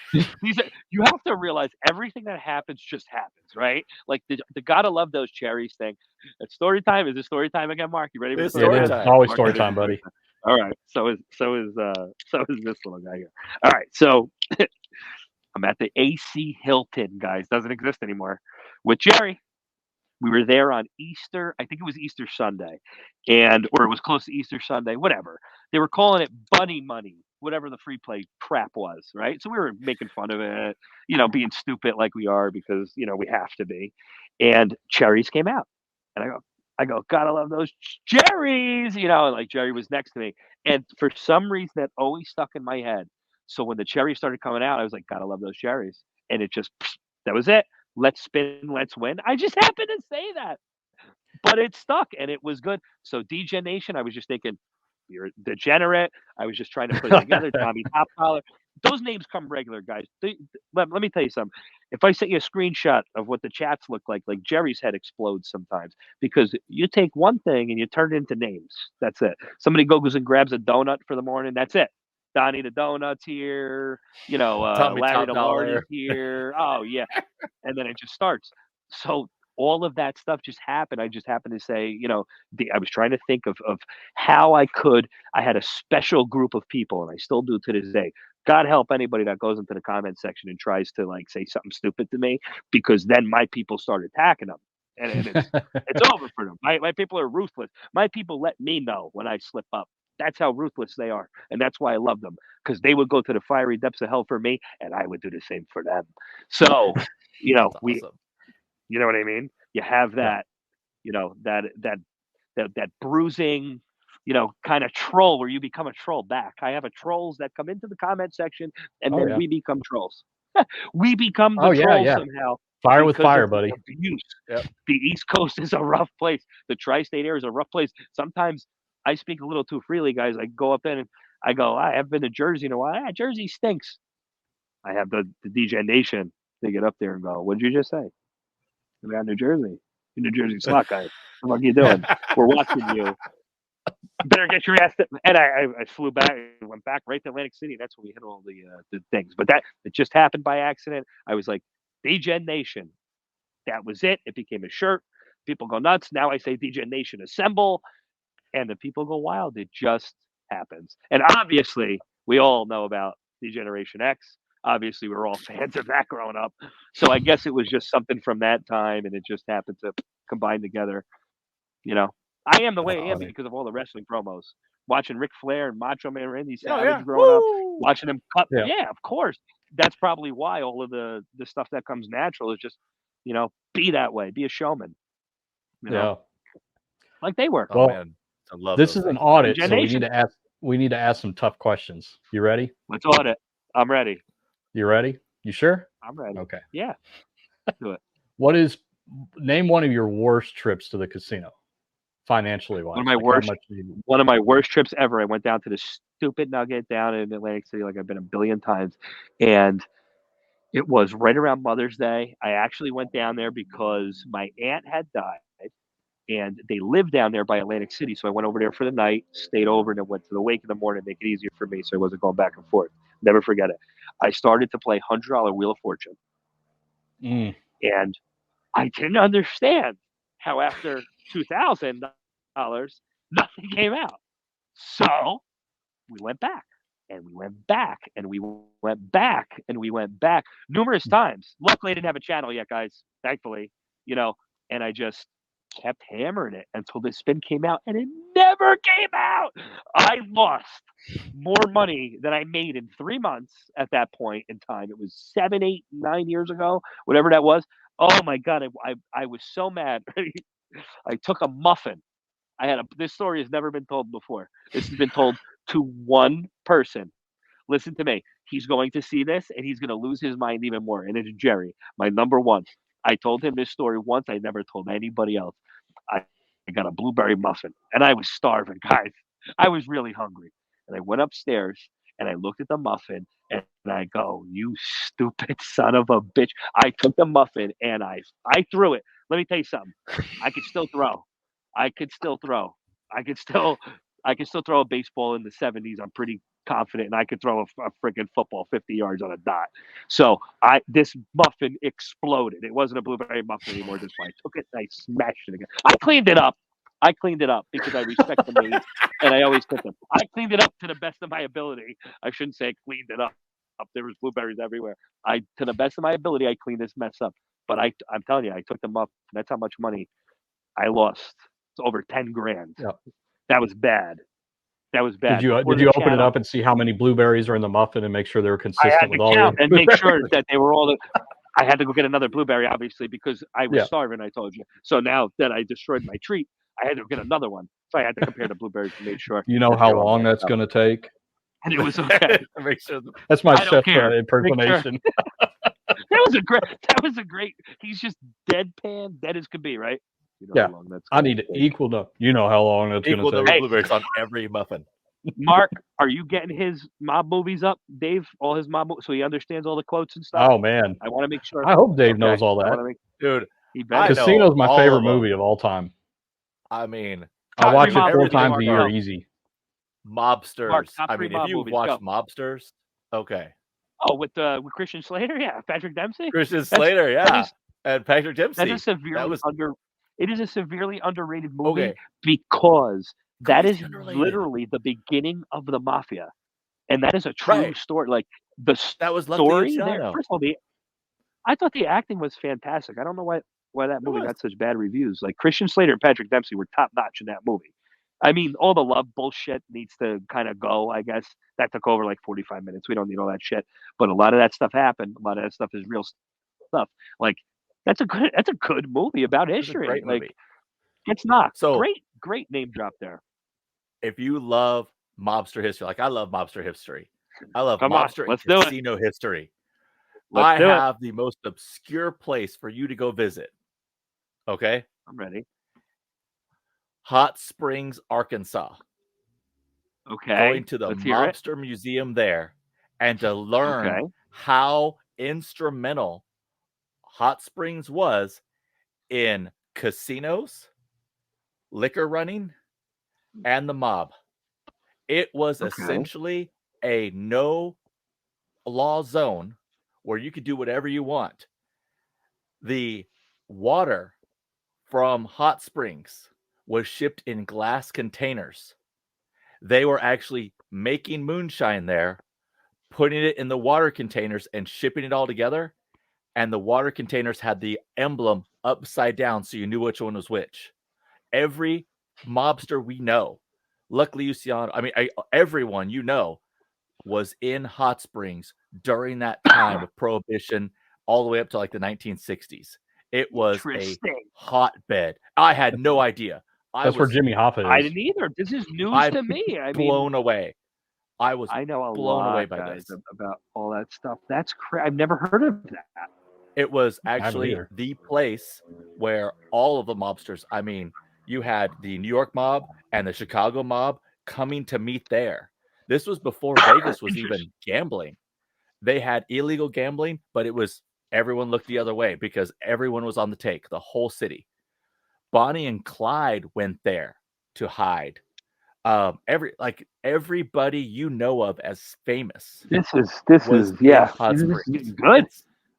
You have to realize everything that happens just happens, right? Like the gotta love those cherries thing. It's story time. Is it story time again, Mark? You ready for the It's It story story is. time? time. Always Mark, story it is time, buddy. All right. So is this little guy here. All right. So I'm at the AC Hilton, guys. Doesn't exist anymore. With Jerry. We were there on Easter. I think it was Easter Sunday, or it was close to Easter Sunday. Whatever. They were calling it Bunny Money, whatever the free play crap was, right? So we were making fun of it, being stupid like we are because we have to be. And cherries came out, and I go, gotta love those cherries, and like Jerry was next to me, and for some reason that always stuck in my head. So when the cherries started coming out, I was like, gotta love those cherries, and it just that was it. Let's spin, let's win. I just happened to say that, but it stuck and it was good. So DJ Nation, I was just thinking, you're degenerate. I was just trying to put it together. Tommy Top Collar. Those names come regular, guys. Let me tell you something. If I sent you a screenshot of what the chats look like Jerry's head explodes sometimes because you take one thing and you turn it into names. That's it. Somebody goes and grabs a donut for the morning. That's it. Donnie the Donut's here. Tommy Larry Top the Dollar. Lord is here. Oh, yeah. And then it just starts. So all of that stuff just happened. I just happened to say, I was trying to think of how I could. I had a special group of people, and I still do to this day. God help anybody that goes into the comment section and tries to like say something stupid to me, because then my people start attacking them, and it's over for them. My people are ruthless. My people let me know when I slip up. That's how ruthless they are, and that's why I love them, because they would go to the fiery depths of hell for me, and I would do the same for them. So, That's we, awesome. you know what I mean? You have Yeah. that, that bruising, kind of troll where you become a troll back. I have a trolls that come into the comment section, and Oh, then yeah. we become trolls. We become the Oh, yeah, trolls yeah. somehow. Fire with Because fire, of the buddy. abuse. Yep. The East Coast is a rough place. The tri-state area is a rough place. Sometimes I speak a little too freely, guys. I go up in and I go, I have been to Jersey in a while. Jersey stinks. I have the DJ Nation. They get up there and go, what did you just say? I'm out New Jersey. New Jersey slot guy. What the fuck are you doing? We're watching you. Better get your ass. And I flew back and went back right to Atlantic City. That's when we hit all the things. But it just happened by accident. I was like, DJ Nation. That was it. It became a shirt. People go nuts. Now I say DJ Nation Assemble. And the people go wild. It just happens. And obviously, we all know about Degeneration X. Obviously, we were all fans of that growing up. So I guess it was just something from that time, and it just happened to combine together. I am the way I am funny. because of all the wrestling promos. Watching Ric Flair and Macho Man Randy Oh, Savage yeah. growing up, Woo! watching them cut. Yeah. Yeah, of course. That's probably why all of the stuff that comes natural is just, be that way, be a showman. Yeah. Like they were. Oh, Well, man. I love this those is an things. audit, DJ so Nation. we need to ask some tough questions. You ready? Let's audit. I'm ready. You ready? You sure? I'm ready. Okay. Yeah. Do it. Name one of your worst trips to the casino, financially wise? One of my Like, how worst. much do you- One of my worst trips ever. I went down to the stupid Nugget down in Atlantic City, like I've been a billion times, and it was right around Mother's Day. I actually went down there because my aunt had died, and they lived down there by Atlantic City. So I went over there for the night, stayed over, and then went to the wake in the morning to make it easier for me, so I wasn't going back and forth. Never forget it. I started to play $100 Wheel of Fortune, and I didn't understand how after $2,000 nothing came out. So we went back and we went back and we went back and we went back numerous times. Luckily, I didn't have a channel yet, guys. Thankfully, and I just kept hammering it until the spin came out, and it never came out. I lost more money than I made in 3 months at that point in time. It was 7, 8, 9 years ago, whatever that was. Oh my God, I was so mad. I took a muffin. This story has never been told before. This has been told to one person. Listen to me. He's going to see this and he's going to lose his mind even more. And it's Jerry, my number one. I told him this story once. I never told anybody else. I got a blueberry muffin and I was starving, guys. I was really hungry. And I went upstairs and I looked at the muffin and I go, "You stupid son of a bitch." I took the muffin and I threw it. Let me tell you something. I could still throw. I could still throw. I could still throw a baseball in the 70s. I'm pretty confident, and I could throw a freaking football 50 yards on a dot. So this muffin exploded. It wasn't a blueberry muffin anymore. Just I took it and I smashed it again. I cleaned it up. Because I respect the maids, and I always cook them. I cleaned it up to the best of my ability. I shouldn't say I cleaned it up. There was blueberries everywhere. To the best of my ability, I cleaned this mess up. But I'm telling you, I took them up. That's how much money I lost. It's over 10 grand. Yeah. That was bad. Did you open it up and see how many blueberries are in the muffin and make sure they were consistent with all and make sure that they were all I had to go get another blueberry, obviously, because I was starving, I told you. So now that I destroyed my treat, I had to go get another one. So I had to compare the blueberries to make sure. You know how long that's going to take? And it was okay. Make sure that's my chef impersonation. That was a great. He's just deadpan, dead as could be, right? You know how long that's I need it equal to. You know how long that's going to take. Blueberries on every muffin. Mark, are you getting his mob movies up, Dave? All his mob, so he understands all the quotes and stuff. Oh man, I want to make sure. I hope Dave knows all that, dude. Casino's my favorite movie of all time. I mean, I watch it 4 times a year, easy. Mobsters. Mark, I mean, if you watch Mobsters, okay. Oh, with Christian Slater, yeah, Patrick Dempsey. Slater, yeah, and Patrick Dempsey. It is a severely underrated movie because that is literally the beginning of the mafia, and that is a true story. Like that was story there. First of all, I thought the acting was fantastic. I don't know why that movie got such bad reviews. Like Christian Slater and Patrick Dempsey were top notch in that movie. I mean, all the love bullshit needs to kind of go, I guess. That took over like 45 minutes. We don't need all that shit. But a lot of that stuff happened. A lot of that stuff is real stuff. Like that's a good movie about history. Great movie. It's not. So great name drop there. If you love mobster history, like I love mobster history. I love mobster and casino history. I have the most obscure place for you to go visit. Okay? I'm ready. Hot Springs, Arkansas. Okay. Going to the Mobster Museum there and to learn how instrumental Hot Springs was in casinos, liquor running, and the mob. It was essentially a no-law zone where you could do whatever you want. The water from Hot Springs was shipped in glass containers. They were actually making moonshine there, putting it in the water containers and shipping it all together. And the water containers had the emblem upside down so you knew which one was which. Every mobster we know, luckily Luciano, everyone you know was in Hot Springs during that time of Prohibition all the way up to like the 1960s. It was a hotbed. I had no idea. That's where Jimmy Hoffa is. I didn't either. This is news to me. Blown away. I know a blown lot, away by guys, this. About all that stuff. That's crazy. I've never heard of that. It was actually the place where all of the mobsters, you had the New York mob and the Chicago mob coming to meet there. This was before Vegas was even gambling. They had illegal gambling, but it was everyone looked the other way because everyone was on the take, the whole city. Bonnie and Clyde went there to hide. Everybody you know of as famous. This is good.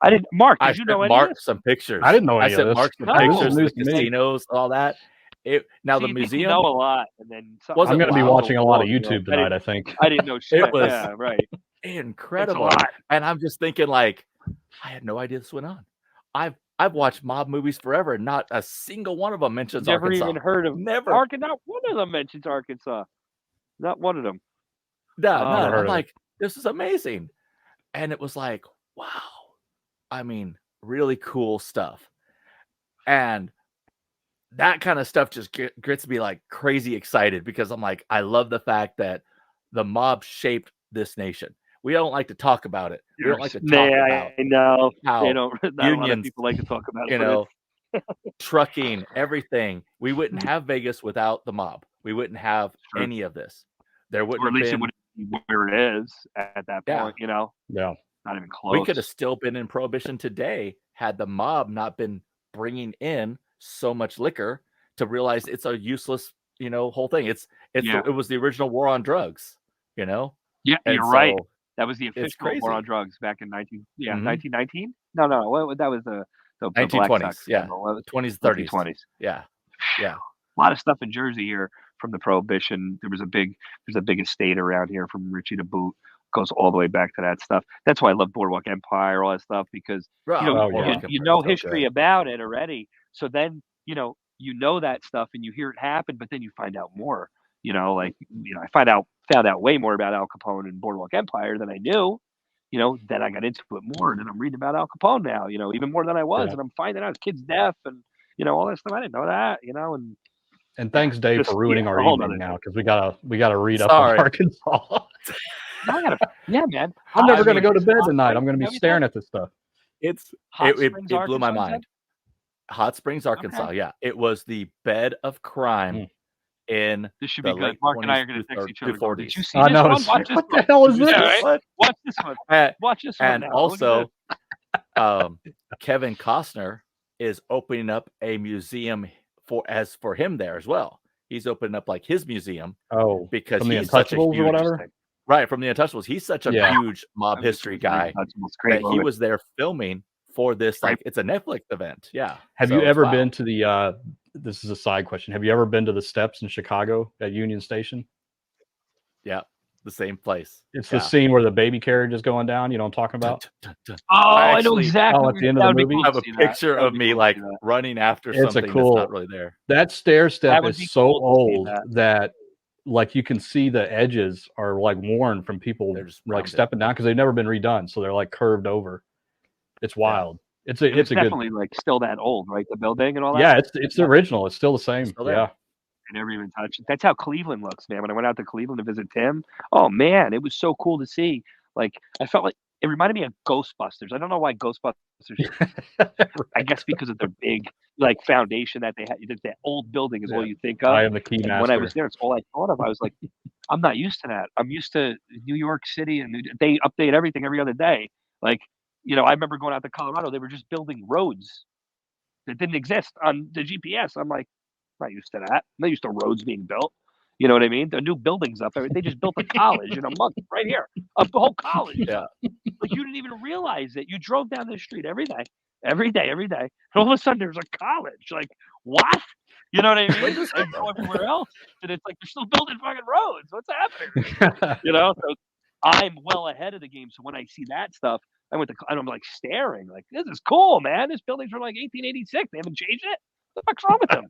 I didn't. Mark, did you know any Mark of this? Some pictures. I didn't know any of this. I sent Mark some pictures of the casinos, all that. Now See, the you think you museum know a lot, and then Was I'm it going to be wild? watching a lot of You know, YouTube tonight, I think. I didn't know shit. was- Yeah, right. incredible. It's a lot. And I'm just thinking, like, I had no idea this went on. I've watched mob movies forever, and not a single one of them mentions Never Arkansas. even heard of Never. Arkansas. Not one of them mentions Arkansas. Not one of them. None. heard I'm of it. like, this is amazing. And it was like, wow. I mean, really cool stuff. And that kind of stuff just gets me like crazy excited, because I'm like, I love the fact that the mob shaped this nation. We don't like to talk about it. We don't like to talk about I know. how They don't. Not a lot of unions, people like to talk about it. you but know, trucking, everything. We wouldn't have Vegas without the mob. We wouldn't have Sure. any of this. There wouldn't or at have least it been. wouldn't be where it is at that Yeah. point. You know, Yeah. not even close. We could have still been in Prohibition today had the mob not been bringing in so much liquor to realize it's a useless, whole thing. Yeah. It was the original war on drugs, Yeah, And you're right. so That was the official war crazy. on drugs back in 1919. Mhm. No, that was the Black 1920s, Sox yeah. scandal. 20s, 30s. 1920s. Yeah. Yeah. A lot of stuff in Jersey here from the Prohibition. There's a big estate around here from Richie to Boot. Goes all the way back to that stuff. That's why I love Boardwalk Empire, all that stuff, because Oh, you know yeah. Boardwalk you Empire know is so history good. about it already. So then you know that stuff and you hear it happen, but then you find out more. I found out way more about Al Capone and Boardwalk Empire than I knew. Then I got into it more, and then I'm reading about Al Capone now. Even more than I was, Yeah. and I'm finding out his kid's deaf, and all that stuff. I didn't know that. And thanks, Dave, Just, for ruining yeah, our a whole evening nother now, thing. because we gotta read up on Sorry. Arkansas. Yeah, man. I'm never Hot going to go to Springs, bed Hot tonight. Springs, I'm going to be you know what you staring said? at this stuff. Hot It Springs, blew my Arkansas, you said? mind. Hot Springs, Arkansas. Okay. Yeah, it was the bed of crime in This should the be good. late Mark and I 20s are going to through text each other. through Going, Did you 40s. see I this know. one? It's Watch like, this what one. the hell is Did you this? see Yeah, this right? one? Watch this one. Watch this one And now. Look at also, this. Kevin Costner is opening up a museum for him there as well. He's opening up like his museum Oh, because from the he's such a Untouchables or huge whatever? right from the Untouchables. He's such a Yeah. huge mob history guy It's great. that he was there filming for this. Right. Like, it's a Netflix event. Yeah. Have So you it's ever wild. been to the this is a side question. Have you ever been to the steps in Chicago at Union Station? Yeah, the same place. It's Yeah. the scene where the baby carriage is going down. You know what I'm talking about? I know Actually- exactly. at the end of the movie? I have a picture of me like running after It's a something cool- that's not really there. That stair That step would is be so cool to see old that. that like you can see the edges are like worn from people They're just like rounded. stepping down because they've never been redone, so they're like curved over. It's wild. It's a good. definitely like still that old, right? The building and all that. Yeah, it's the original. It's still the same. Still there. Yeah. I never even touched it. That's how Cleveland looks, man. When I went out to Cleveland to visit Tim, oh man, it was so cool to see. Like I felt like it reminded me of Ghostbusters. I don't know why Ghostbusters. I guess because of their big like foundation that they had. That old building is all you think of. I am the key And master. when I was there, it's all I thought of. I was like, I'm not used to that. I'm used to New York City, and they update everything every other day. Like, I remember going out to Colorado. They were just building roads that didn't exist on the GPS. I'm like, I'm not used to that. I'm not used to roads being built. You know what I mean? The new buildings up there. They just built a college in a month right here. Up the whole college. Yeah. Like you didn't even realize it. You drove down the street every day. And all of a sudden there's a college. Like, what? You know what I mean? I go everywhere else. And it's like they're still building fucking roads. What's happening? So I'm well ahead of the game. So when I see that stuff, and I'm like staring, like, this is cool, man. This building's from like 1886. They haven't changed it. What the fuck's wrong with them?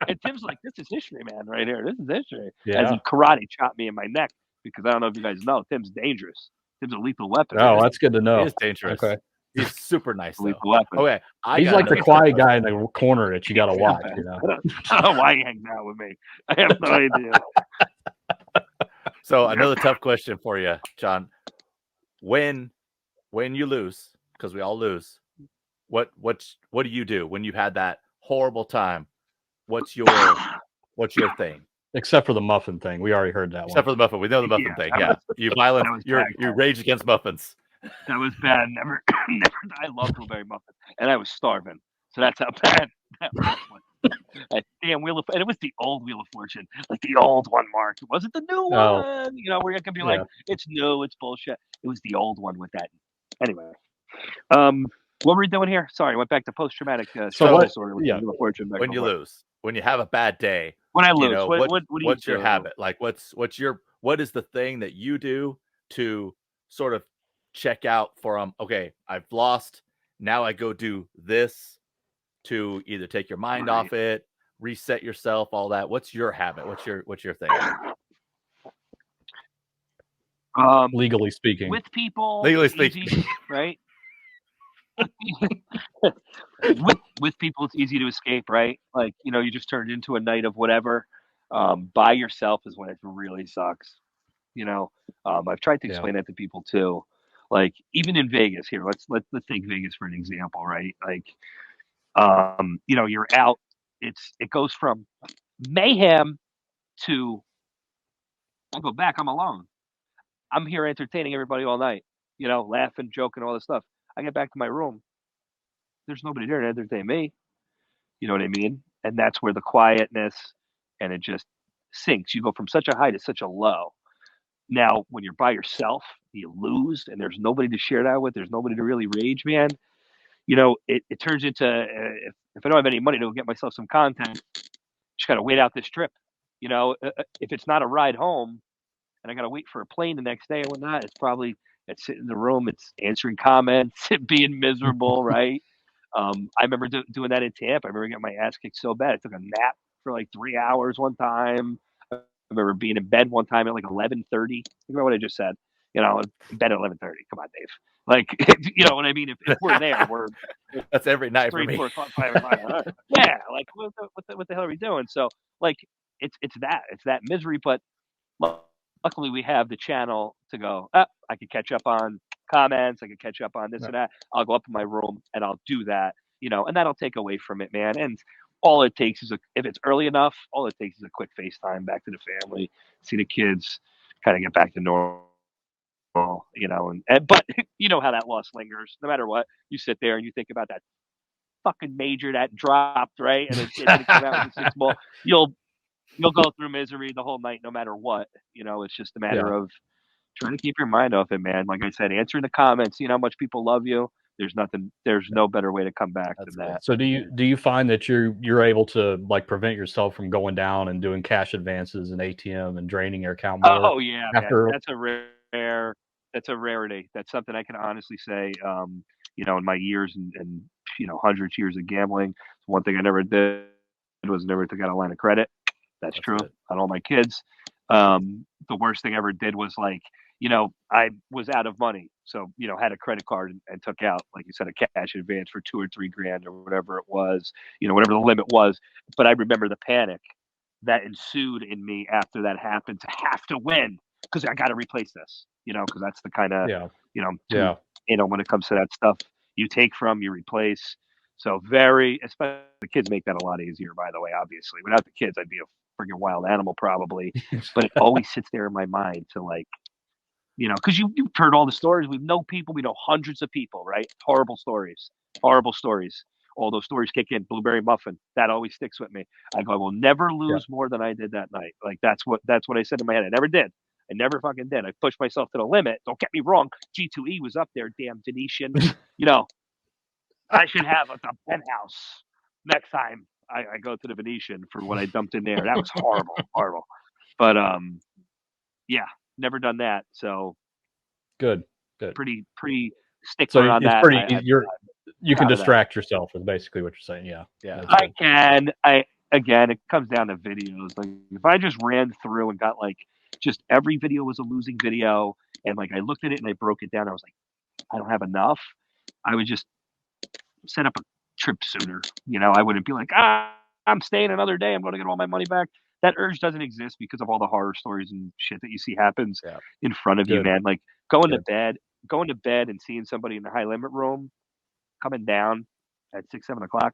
And Tim's like, this is history, man, right here. This is history. As he karate chopped me in my neck, because I don't know if you guys know, Tim's dangerous. Tim's a lethal weapon. Oh, that's good to know. He is dangerous. Okay. He's super nice though. Lethal weapon. Okay. He's like the quiet guy in the corner that you got to watch. You know. I don't know why he hangs out with me. I have no idea. So another tough question for you, John. When you lose, because we all lose, what do you do when you've had that horrible time? What's your thing? Except for the muffin thing, we already heard that Except one. for the muffin, we know the muffin thing. Yeah, you rage against muffins. That was bad. Never. I love blueberry muffin, and I was starving. So that's how bad that was. Damn Wheel of, and it was the old Wheel of Fortune, like the old one, Mark. It wasn't the new one. Where you can be like, it's new, it's bullshit. It was the old one with that. Anyway, What were we doing here? Sorry, I went back to post-traumatic stress So what- disorder. yeah. When you lose, when you have a bad day, When I you lose, know, what do you what's your do? habit? Like, what is the thing that you do to sort of check out for okay, I've lost. Now I go do this to either take your mind Right. off it, reset yourself, all that. What's your habit? What's your thing? Legally speaking. With people, Legally it's speaking. easy, right? with people, it's easy to escape, right? Like, you just turned into a night of whatever. By yourself is when it really sucks. I've tried to Yeah. explain that to people too. Like, even in Vegas here, let's take Vegas for an example, right? Like, you're out. It goes from mayhem to I'll go back. I'm alone. I'm here entertaining everybody all night. Laughing, joking, all this stuff. I get back to my room. There's nobody there to entertain me. You know what I mean? And that's where the quietness and it just sinks. You go from such a high to such a low. Now, when you're by yourself, you lose, and there's nobody to share that with. There's nobody to really rage, man. It turns into if I don't have any money to get myself some content, just got to wait out this trip. If it's not a ride home, and I got to wait for a plane the next day or whatnot, it's sitting in the room, it's answering comments, being miserable, right? I remember doing that in Tampa. I remember getting my ass kicked so bad. I took a nap for like 3 hours one time. I remember being in bed one time at like 11:30. Think about what I just said. In bed at 11:30. Come on, Dave. Like, you know what I mean? If we're there, we're That's every night 3, for me. 4 o'clock, 5 o'clock. Yeah, like what the hell are we doing? So like, it's that misery. But luckily, we have the channel to go. I could catch up on comments. I could catch up on this and that. I'll go up in my room and I'll do that. And that'll take away from it, man. And all it takes is if it's early enough, all it takes is a quick FaceTime back to the family, see the kids, kind of get back to normal. But you know how that loss lingers. No matter what, you sit there and you think about that fucking major that dropped, right? And it didn't come out with the 6 ball. You'll go through misery the whole night, no matter what. It's just a matter of trying to keep your mind off it, man. Like I said, answering the comments, seeing how much people love you. There's no better way to come back than that. So do you find that you're able to like prevent yourself from going down and doing cash advances and ATM and draining your account more? Oh yeah, after... man. That's a rarity. That's something I can honestly say. In my years and hundreds of years of gambling, one thing I never did was never took out a line of credit. That's true. It. On all my kids. The worst thing I ever did was like, I was out of money. So, had a credit card and took out, like you said, a cash advance for $2 or $3 grand or whatever it was, whatever the limit was. But I remember the panic that ensued in me after that happened to have to win because I got to replace this, because that's the kind of, when it comes to that stuff, you take from, you replace. So especially the kids make that a lot easier, by the way, obviously. Without the kids, I'd be a freaking wild animal probably. But it always sits there in my mind to like, because you've heard all the stories. We know people. We know hundreds of people, right? Horrible stories. All those stories kick in. Blueberry muffin. That always sticks with me. I go, I will never lose more than I did that night. Like that's what I said in my head. I never did. I never fucking did. I pushed myself to the limit. Don't get me wrong. G2E was up there. Damn Venetian. I should have a penthouse next time I go to the Venetian for what I dumped in there. That was horrible, horrible. But yeah, never done that. So good. Pretty stickler on that. You can distract yourself is basically what you're saying. Yeah. I can. Again, it comes down to videos. Like if I just ran through and got like just every video was a losing video, and like I looked at it and I broke it down. I was like, I don't have enough. I would just set up a trip sooner. I wouldn't be like, I'm staying another day. I'm going to get all my money back. That urge doesn't exist because of all the horror stories and shit that you see happens in front of you, man. Like going to bed and seeing somebody in the high limit room coming down at 6, 7 o'clock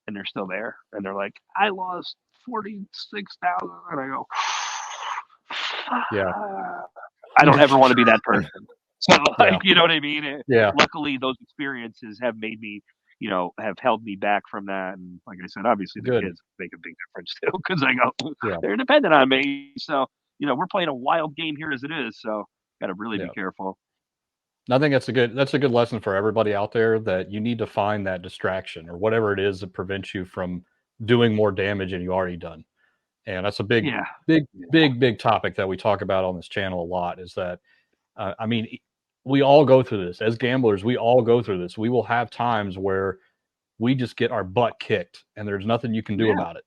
and they're still there. And they're like, I lost 46,000. And I go, I don't ever want to be that person. So like, you know what I mean? Luckily those experiences have made me, have held me back from that. And like I said, obviously the kids make a big difference too, because I go, they're dependent on me. So, we're playing a wild game here as it is. So got to really be careful. I think that's a good lesson for everybody out there, that you need to find that distraction or whatever it is that prevents you from doing more damage than you already done. And that's a big, Yeah. big topic that we talk about on this channel a lot. Is that I mean, we all go through this as gamblers. We all go through this. We will have times where we just get our butt kicked, and there's nothing you can do Yeah. about it.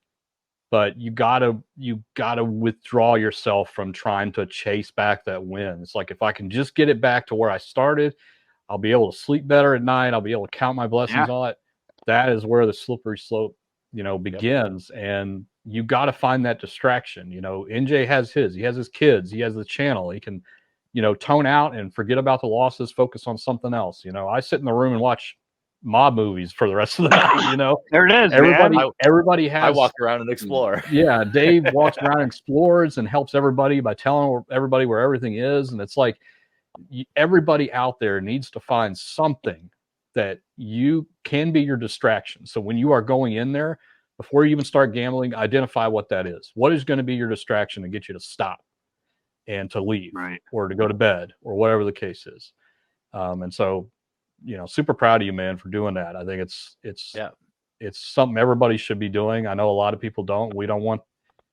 But you gotta withdraw yourself from trying to chase back that win. It's like, if I can just get it back to where I started, I'll be able to sleep better at night. I'll be able to count my blessings on it. That is where the slippery slope, begins. And you got to find that distraction. NJ has he has his kids, he has the channel. He can, tone out and forget about the losses, focus on something else. I sit in the room and watch mob movies for the rest of the night. There it is, everybody has. I walk around and explore. Yeah, Dave walks around and explores and helps everybody by telling everybody where everything is. And it's like, everybody out there needs to find something that you can be your distraction. So when you are going in there, before you even start gambling, identify what that is. What is going to be your distraction and get you to stop and to leave, or to go to bed, or whatever the case is. And so, super proud of you, man, for doing that. I think it's something everybody should be doing. I know a lot of people don't. We don't want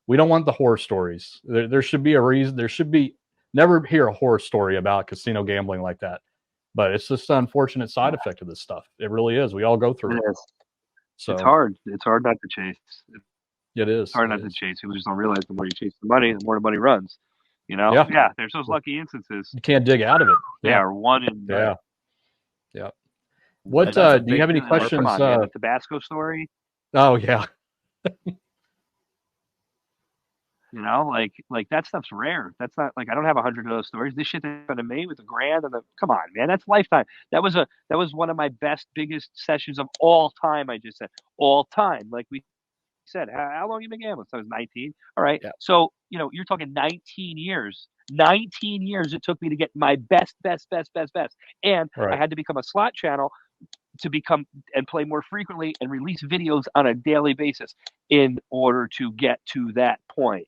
the horror stories. There should be a reason. There should be, never hear a horror story about casino gambling like that. But it's just an unfortunate side effect of this stuff. It really is. We all go through it. So it's hard. It's hard not to chase. It is. It's hard not to chase. People just don't realize the more you chase the money, the more the money runs. Yeah. There's those lucky instances. You can't dig out of it. Yeah, or one in. Yeah. What do you have any questions? Come on, the Tabasco story. Oh yeah. Like that stuff's rare. That's not like, I don't have 100 of those stories. This shit that happened to me with the grand and come on, man, that's lifetime. That was one of my biggest sessions of all time. I just said all time. Like we said, how long you been gambling? So I was 19. All right. Yeah. So, you're talking 19 years. 19 years it took me to get my best. And I had to become a slot channel to become and play more frequently and release videos on a daily basis in order to get to that point.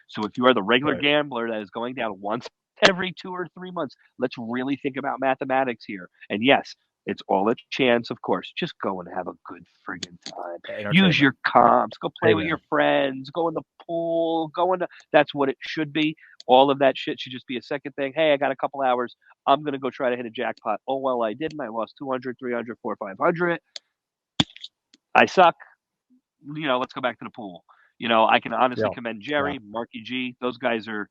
So if you are the regular gambler that is going down once every 2 or 3 months, let's really think about mathematics here. And yes, it's all a chance, of course. Just go and have a good friggin' time. Use your comps. Go play with your friends. Go in the pool. That's what it should be. All of that shit should just be a second thing. Hey, I got a couple hours. I'm going to go try to hit a jackpot. Oh, well, I didn't. I lost 200, 300, 400, 500. I suck. Let's go back to the pool. I can honestly commend Jerry, Marky G. Those guys are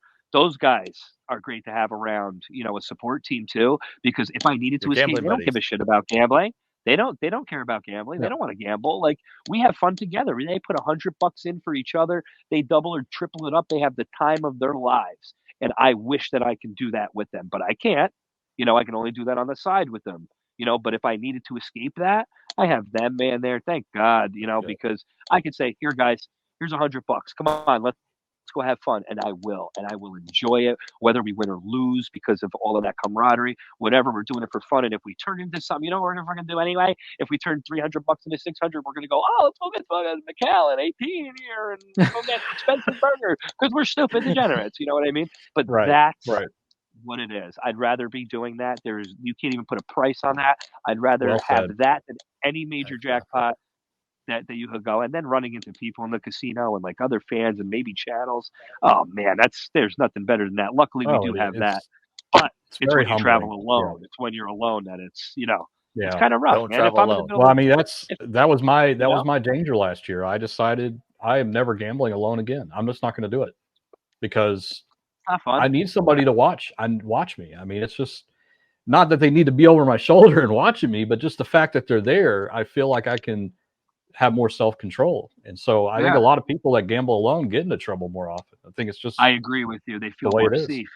great to have around, a support team too, because if I needed to escape, they don't give a shit about gambling. They don't care about gambling. They don't want to gamble. Like, we have fun together. They put $100 in for each other. They double or triple it up. They have the time of their lives. And I wish that I can do that with them, but I can't. I can only do that on the side with them. But if I needed to escape that, I have them, man, there. Thank God, because I could say, here, guys, here's $100. Come on, let's go have fun. And I will enjoy it, whether we win or lose, because of all of that camaraderie, whatever. We're doing it for fun. And if we turn into something, what we're going to do anyway? If we turn $300 into 600, we're going to go, oh, let's go get fucking McAllen 18 here and go get expensive burger, because we're stupid degenerates. You know what I mean? But that's what it is. I'd rather be doing that. You can't even put a price on that. I'd rather have that than any major jackpot that you could go, and then running into people in the casino and like other fans and maybe channels. Oh man, there's nothing better than that. Luckily we do have that, but it's when you travel alone. It's when you're alone that it's it's kind of rough. Don't travel alone. Well, I mean, that was my danger last year. I decided I am never gambling alone again. I'm just not going to do it, because I need somebody to watch me. I mean, it's just not that they need to be over my shoulder and watching me, but just the fact that they're there, I feel like I can have more self-control. And so I think a lot of people that gamble alone get into trouble more often. I think it's just, I agree with you. They feel more safe.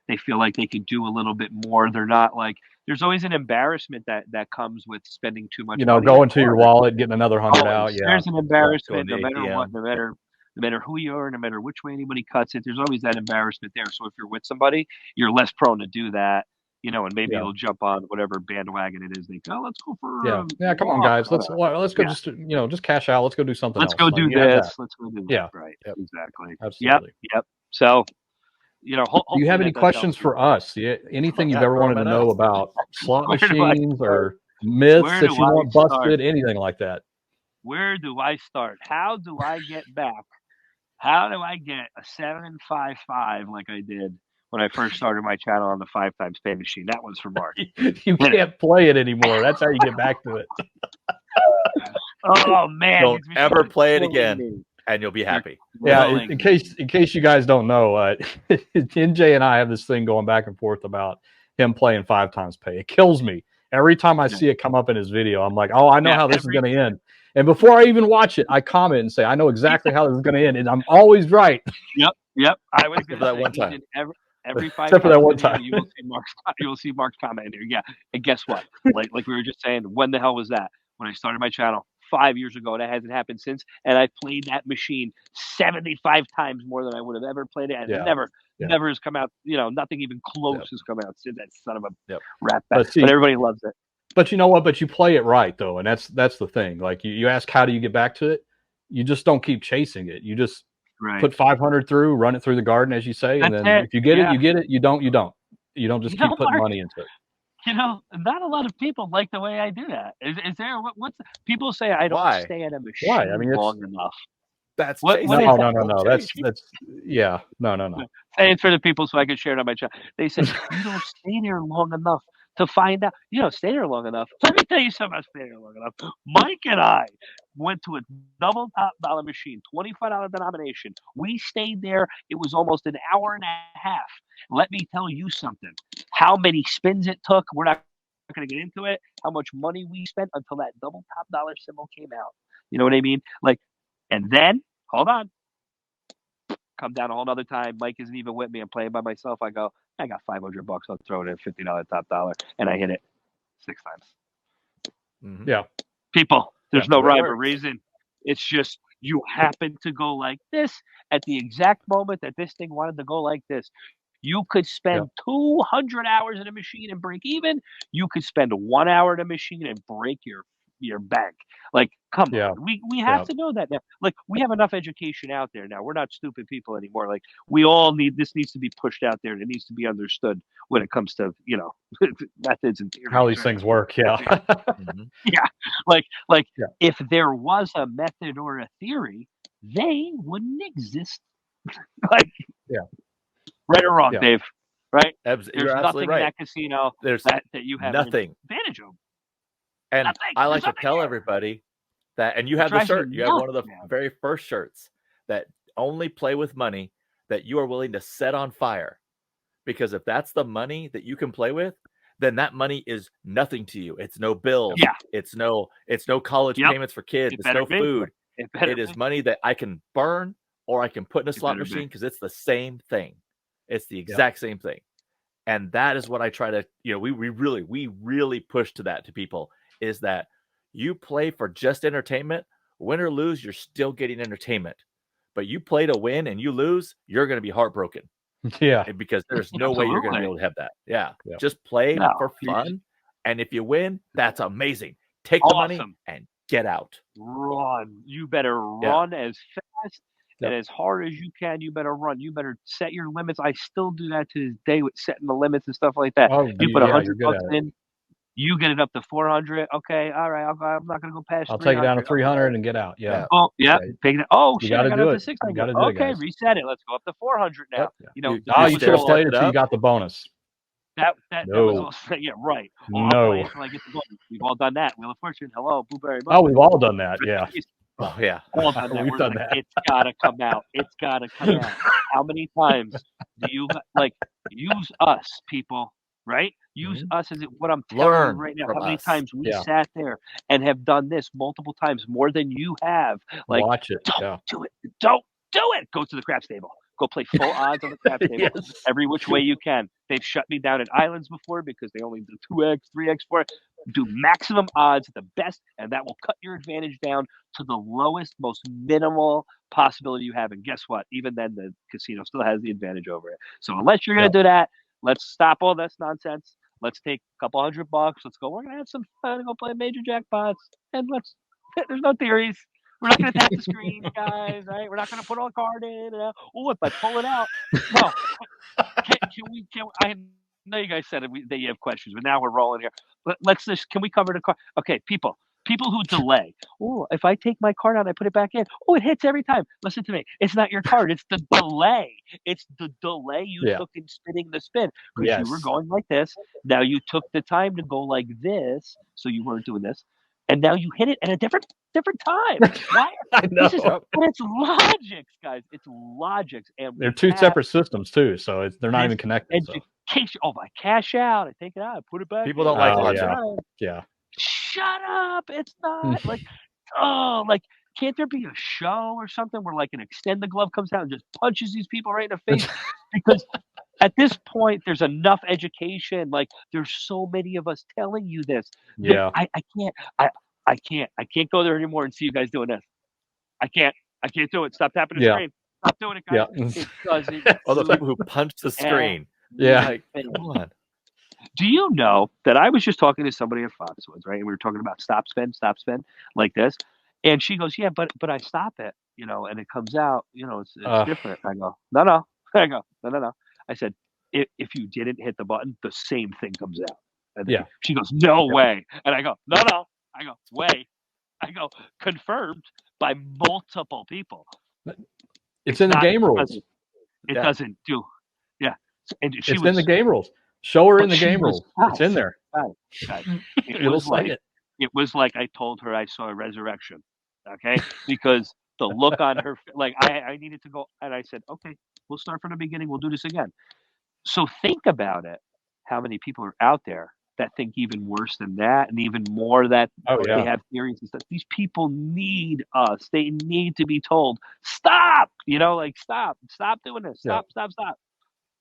They feel like they can do a little bit more. They're not like, there's always an embarrassment that comes with spending too much money. Going to your wallet, getting another 100 out. Yeah. There's an embarrassment no matter what, no matter who you are, no matter which way anybody cuts it, there's always that embarrassment there. So if you're with somebody, you're less prone to do that. And maybe you'll jump on whatever bandwagon it is. They go, let's go for come on, guys, let's go just cash out. Let's go do something. Let's go do this. Let's go do that. Yeah, right. Exactly. Absolutely. Yep. So, you know, Do you hopefully have that any does help questions people. for us? Yeah, anything you've Yeah, ever throw wanted 'em to at know us. about slot Where do I machines start? or myths Where that do you I want start? busted, anything like that? Where do I start? How do I get back? How do I get a 7.55 like I did when I first started my channel on the 5x pay machine? That was for Mark. You can't play it anymore. That's how you get back to it. Oh man, Don't these machines ever are play it killing again, me. and you'll be They're happy. Yeah, killing in case you guys don't know, NJ and I have this thing going back and forth about him playing 5x pay. It kills me every time I see it come up in his video. I'm like, oh, I know how this is going to end. And before I even watch it, I comment and say, I know exactly how this is going to end, and I'm always right. Yep. I was Except gonna for that say one he time. did every 5 Except for that times one video, time. you will see Mark's comment in there. Yeah. And guess what? Like we were just saying, when the hell was that? When I started my channel 5 years ago, that hasn't happened since. And I've played that machine 75 times more than I would have ever played it. And Yeah. never has come out, you know, nothing even close has come out since that son of a rat bat. But But everybody loves it. But you know what? But you play it right though, and that's the thing. Like you ask, how do you get back to it? You just don't keep chasing it. You just put 500 through, run it through the garden, as you say, and That's then it. if you get Yeah. it, you get it. You don't, you don't. You don't just You keep know, putting Mark, money into it. you know, not a lot of people like the way I do that. Is there what's people say I don't Why? stay at a machine Why? I mean, it's long enough? That's What chasing. is no, that? no, no, no. Chase. That's yeah. No. Say it for the people so I can share it on my channel. They say you don't stay there long enough to find out. You don't stay there long enough. Let me tell you something. I stay there long enough. Mike and I went to a double top dollar machine, $25 denomination. We stayed there. It was almost an hour and a half. Let me tell you something. How many spins it took? We're not going to get into it. How much money we spent until that double top dollar symbol came out. You know what I mean? Like, and then hold on. Come down a whole nother time. Mike isn't even with me. I'm playing by myself. I go, I got $500. I'll throw it in $50 top dollar, and I hit it 6 times. Mhm. Yeah. People, there's Yeah, no the way it rhyme or works. reason. It's just you happen to go like this at the exact moment that this thing wanted to go like this. You could spend 200 hours in a machine and break even. You could spend 1 hour in a machine and break your bank. Like, come Yeah. on, we have to know that now. Like, we have enough education out there now. We're not stupid people anymore. Like, we all need this needs to be pushed out there and it needs to be understood when it comes to methods and theories. How these things work. Yeah. Mhm. Yeah, like Yeah. if there was a method or a theory, they wouldn't exist. Like, right or wrong, Yeah. Dave. Right? You're There's absolutely nothing in right. that casino There's that you have nothing. an advantage of. And Nothing. I like There's to tell nothing there. everybody that, and you It have the drives me shirt. You have one of the nuts, man. very first shirts that only play with money that you are willing to set on fire. Because if that's the money that you can play with, then that money is nothing to you. It's no bills. Yeah. It's no college Yep. payments for kids. It It's better no be. food. It is money that I can burn or I can put in a slot better be. machine because it's the same thing. It's the exact same thing. And that is what I try to, we really push to that to people, is that you play for just entertainment, win or lose, you're still getting entertainment. But you play to win and you lose, you're going to be heartbroken. Yeah. Because there's no way you're going to be able to have that. Yeah. Just play for fun. And if you win, that's amazing. Take the money and get out. Run. You better run as fast and as hard as you can. You better run. You better set your limits. I still do that to this day with setting the limits and stuff like that. Oh, You put you're $100 good at it. in, you get it up to 400. Okay, all right. I'm not gonna go past. I'll take it down to 300. 300 and get out. Yeah. Oh, yeah. Take it. Oh You shit! I gotta got do up to it. You 600. gotta do it, Okay, guys. reset it. Let's go up to 400 now. Yep. You know, You that you was should have all- played it it till you up. got the bonus. That was No. all. Yeah, right. Oh, No. I'll play it till I get the bonus. We've all done that. Wheel of Fortune. Hello, Blueberry. Oh, we've all done that. Yeah. Oh, yeah. All done that. We've We're done like, that. it's gotta come out. It's gotta come out. How many times do you use us, people? Right? Use us as what I'm telling Learn you right now. from How many us. times we Yeah. sat there and have done this multiple times, more than you have. Like, Watch it. don't Yeah. do it. Don't do it. Go to the craps table. Go play full odds on the craps table. Yes. Every which way you can. They've shut me down at islands before because they only do 2x, 3x, 4x. Do maximum odds, the best, and that will cut your advantage down to the lowest, most minimal possibility you have. And guess what? Even then, the casino still has the advantage over it. So unless you're going to do that, let's stop all this nonsense. Let's take a couple $100. Let's go. We're going to have some fun and go play major jackpots. And there's no theories. We're not going to tap the screen, guys, right? We're not going to put a card in. And, if I pull it out, no. I know you guys said that you have questions, but now we're rolling here. Let's just, can we cover the car? Okay, people who delay. Oh, if I take my card out and I put it back in, oh, it hits every time. Listen to me. It's not your card. It's the delay. It's the delay you took in spinning the spin. Because you were going like this. Now you took the time to go like this, so you weren't doing this. And now you hit it at a different time. Why? I know. But it's logics, guys. It's logics. And they're two separate systems too, so they're not even connected. So. Oh, I cash out, I take it out, I put it back. People don't like logic. Yeah. Shut up! It's not like, can't there be a show or something where like an extend the glove comes out and just punches these people right in the face? Because at this point, there's enough education. Like there's so many of us telling you this. Yeah. I can't go there anymore and see you guys doing this. I can't do it. Stop tapping the screen. Stop doing it, guys. Yeah. It doesn't. Oh, the people who punch the screen. Yeah. Like, come on. Do you know that I was just talking to somebody at Foxwoods, right? And we were talking about stop spin, like this. And she goes, yeah, but I stop it, and it comes out, it's different. I go, no. I go, no. I said, if you didn't hit the button, the same thing comes out. And she goes, no way. And I go, no. I go, way. I go, confirmed by multiple people. It's in the game rules. It doesn't do. Yeah. And it's in the game rules. Show her in the game rules. It's in there. Guys, it was like I told her I saw a resurrection. Okay, because the look on her, like I needed to go, and I said, okay, we'll start from the beginning. We'll do this again. So think about it. How many people are out there that think even worse than that, and even more that they have theories and stuff? These people need us. They need to be told, stop. Stop doing this. Stop.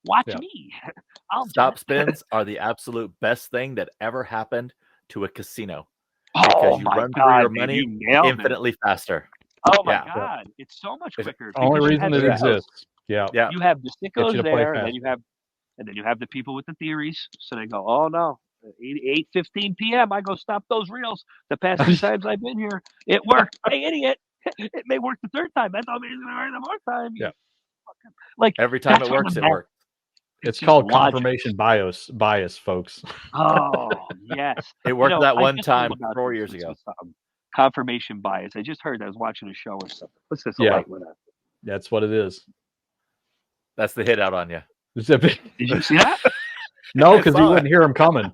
Watch me. Stop spins are the absolute best thing that ever happened to a casino. Because you run through your money infinitely faster. Oh my God. It's so much quicker. Only reason it exists. Yeah. You have the sickos there, and then you have the people with the theories. So they go, oh no, 8:15 p.m. I go stop those reels. The past 2 times I've been here, it worked. Hey, idiot. It may work the third time. That told me it's gonna work the fourth time. Yeah. Like every time it works, it works. It's called confirmation bias, folks. Oh, yes. It worked that one time 4 years ago. Confirmation bias. I just heard I was watching a show or something. What's this? Light with that? That's what it is. That's the hit out on you. Did you see that? No, because you wouldn't hear them coming.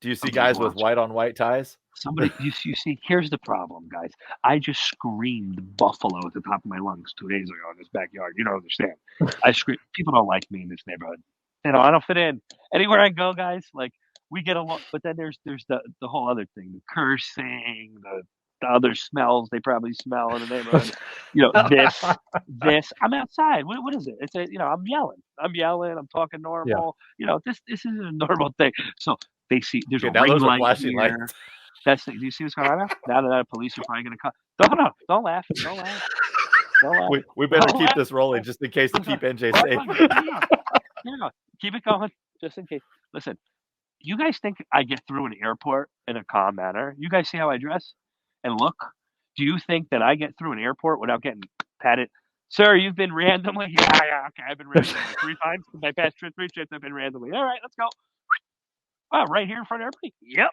Do you see guys with white on white ties? Somebody, you see, here's the problem, guys. I just screamed buffalo at the top of my lungs 2 days ago in this backyard. You don't understand. I scream. People don't like me in this neighborhood. I don't fit in. Anywhere I go, guys, like we get along. But then there's the whole other thing, the cursing, the other smells they probably smell in the neighborhood. This. I'm outside. What is it? It's I'm yelling. I'm talking normal. Yeah. This isn't a normal thing. So they see there's a ring light here. Lights. That's the, do you see what's going on now? Now that the police are probably going to come. No, don't laugh. We better keep this rolling just in case to keep NJ safe. Keep it going just in case. Listen, you guys think I get through an airport in a calm manner? You guys see how I dress and look? Do you think that I get through an airport without getting patted? Sir, you've been randomly? Yeah, okay, I've been randomly 3 times. My past 3 trips I've been randomly. All right, let's go. Oh, right here in front of everybody? Yep.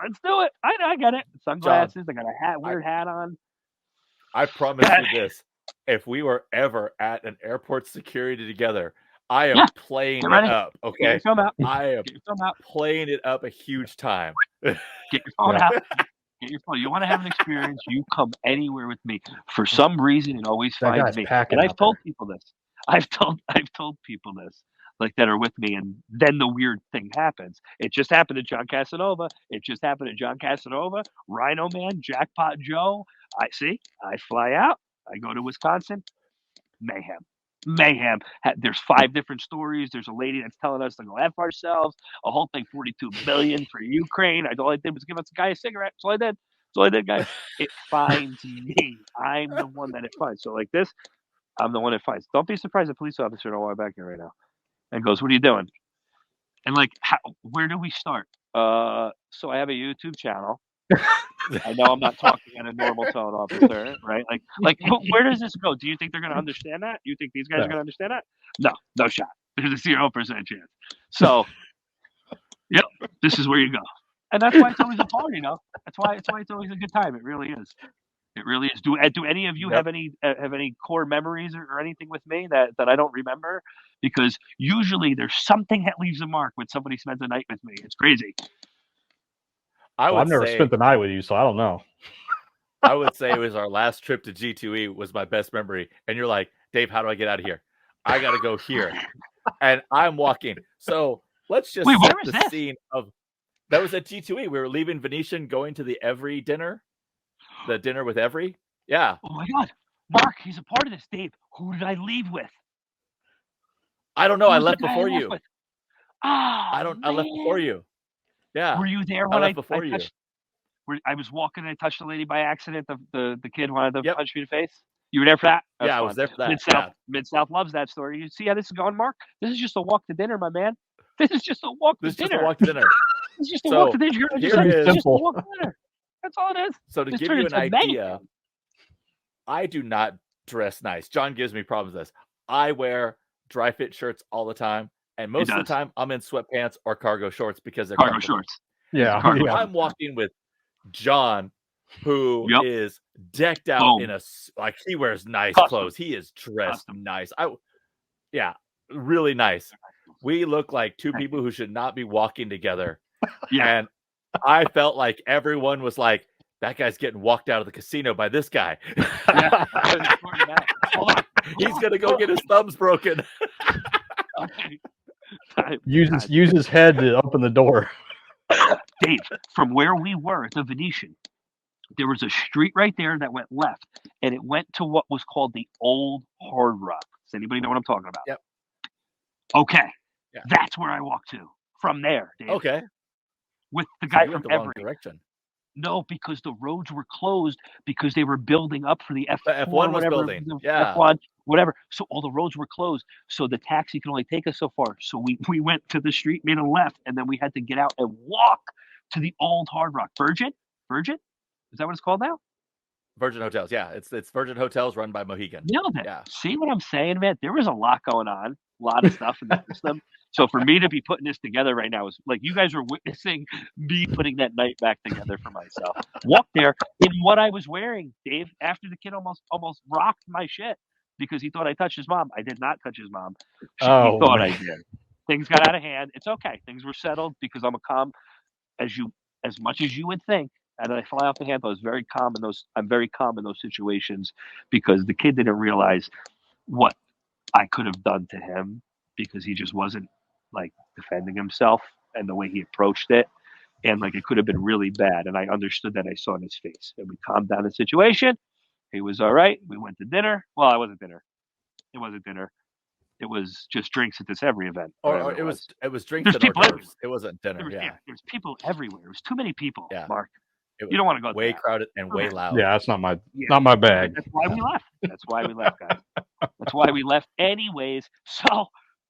Let's do it. I got it. Sunglasses. John, I got a weird hat on. I promise you this. If we were ever at an airport security together, I am playing it up. Okay. Get your phone out. I am playing it up a huge time. Get your phone out. Get your phone. You want to have an experience, you come anywhere with me. For some reason, it always finds me. And I've told people this. I've told people this. Like that are with me, and then the weird thing happens. It just happened to John Casanova. Rhino Man, Jackpot Joe. I fly out. I go to Wisconsin. Mayhem. There's 5 different stories. There's a lady that's telling us to go F ourselves. A whole thing, $42 billion for Ukraine. All I did was give us a guy a cigarette. That's all I did, guys. It finds me. I'm the one that it finds. So like this, I'm the one it finds. Don't be surprised if a police officer don't walk back here right now and goes, what are you doing? And like, where do we start? So I have a YouTube channel. I know I'm not talking in a normal tone, officer, right? Like, where does this go? Do you think they're going to understand that? Do you think these guys are going to understand that? No, no shot. There's a 0% chance. So, yep, this is where you go, and that's why it's always a party, That's why it's always a good time. It really is. It really is. Do any of you have any core memories or anything with me that I don't remember? Because usually there's something that leaves a mark when somebody spends a night with me. It's crazy. I've never spent the night with you, so I don't know. I would say it was our last trip to G2E was my best memory. And you're like, Dave, how do I get out of here? I got to go here. And I'm walking. So let's just set the scene of that was at G2E. We were leaving Venetian, going to the Every dinner, the dinner with Every. Yeah. Oh my God, Mark, he's a part of this. Dave, who did I leave with? I don't know. I left before you. I left before you. Yeah. Were you there when I left before you? I was walking and I touched the lady by accident. The kid wanted to punch me in the face. You were there for that? That's I fun. was there for that. Mid-South loves that story. You see how this is going, Mark? This is just a walk to dinner, my man. This is just a walk to dinner. Just a walk to dinner. It's just a walk to dinner. It's just a walk to dinner. That's all it is. So to give you an idea, I do not dress nice. John gives me problems with this. I wear dry fit shirts all the time. And most of the time, I'm in sweatpants or cargo shorts because they're cargo shorts. Yeah. I'm walking with John, who is decked out in he wears nice clothes. He is dressed nice. Really nice. We look like two people who should not be walking together. Yeah. And I felt like everyone was like, that guy's getting walked out of the casino by this guy. Yeah. He's going to go get his thumbs broken. Use his head to open the door. Dave, from where we were at the Venetian, there was a street right there that went left, and it went to what was called the Old Hard Rock. Does anybody know what I'm talking about? Yep. Okay. Yeah. That's where I walked to. From there, Dave. Okay. With the guy from the wrong direction. No, because the roads were closed because they were building up for the F1. The F1 was building. Yeah. F1, whatever. So all the roads were closed. So the taxi can only take us so far. So we went to the street, made a left, and then we had to get out and walk to the Old Hard Rock. Virgin? Is that what it's called now? Virgin Hotels. Yeah. It's Virgin Hotels run by Mohegan. Nailed it. Yeah. See what I'm saying, man? There was a lot going on. A lot of stuff in the system. So for me to be putting this together right now is like you guys are witnessing me putting that night back together for myself. Walked there in what I was wearing, Dave, after the kid almost rocked my shit because he thought I touched his mom. I did not touch his mom. He thought I did. Things got out of hand. It's okay. Things were settled because I'm as much as you would think. And I fly off the handle. I'm very calm in those situations because the kid didn't realize what I could have done to him because he just wasn't like defending himself and the way he approached it. And like, it could have been really bad. And I understood that. I saw in his face and we calmed down the situation. He was all right. We went to dinner. Well, it wasn't dinner. It was just drinks at this every event. Or it was drinks at hors d'oeuvres. It wasn't dinner. There's people everywhere. It was too many people, Mark. You don't want to go way crowded and way loud. Yeah, that's not my bag. That's why we left, guys. That's why we left anyways. So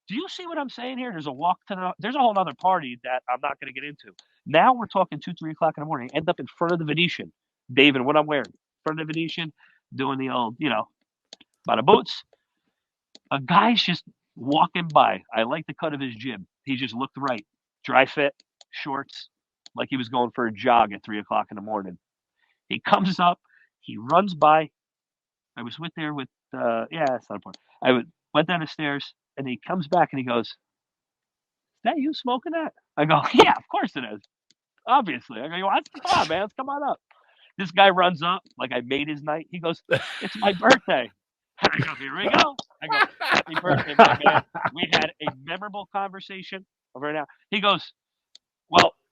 do you see what I'm saying here? There's a whole other party that I'm not going to get into. Now we're talking 2-3 o'clock in the morning. End up in front of the Venetian. David, what I'm wearing. In front of the Venetian, doing the old, bada boots. A guy's just walking by. I like the cut of his jib. He just looked right. Dry fit, shorts, like he was going for a jog at 3 o'clock in the morning. He comes up, he runs by. I was it's not important. I went down the stairs and he comes back and he goes, "Is that you smoking that?" I go, "Yeah, of course it is. Obviously." I go, "Come on, man, let's come on up." This guy runs up like I made his night. He goes, "It's my birthday." And I go, "Here we go." I go, "Happy birthday, my man." We had a memorable conversation right now. He goes,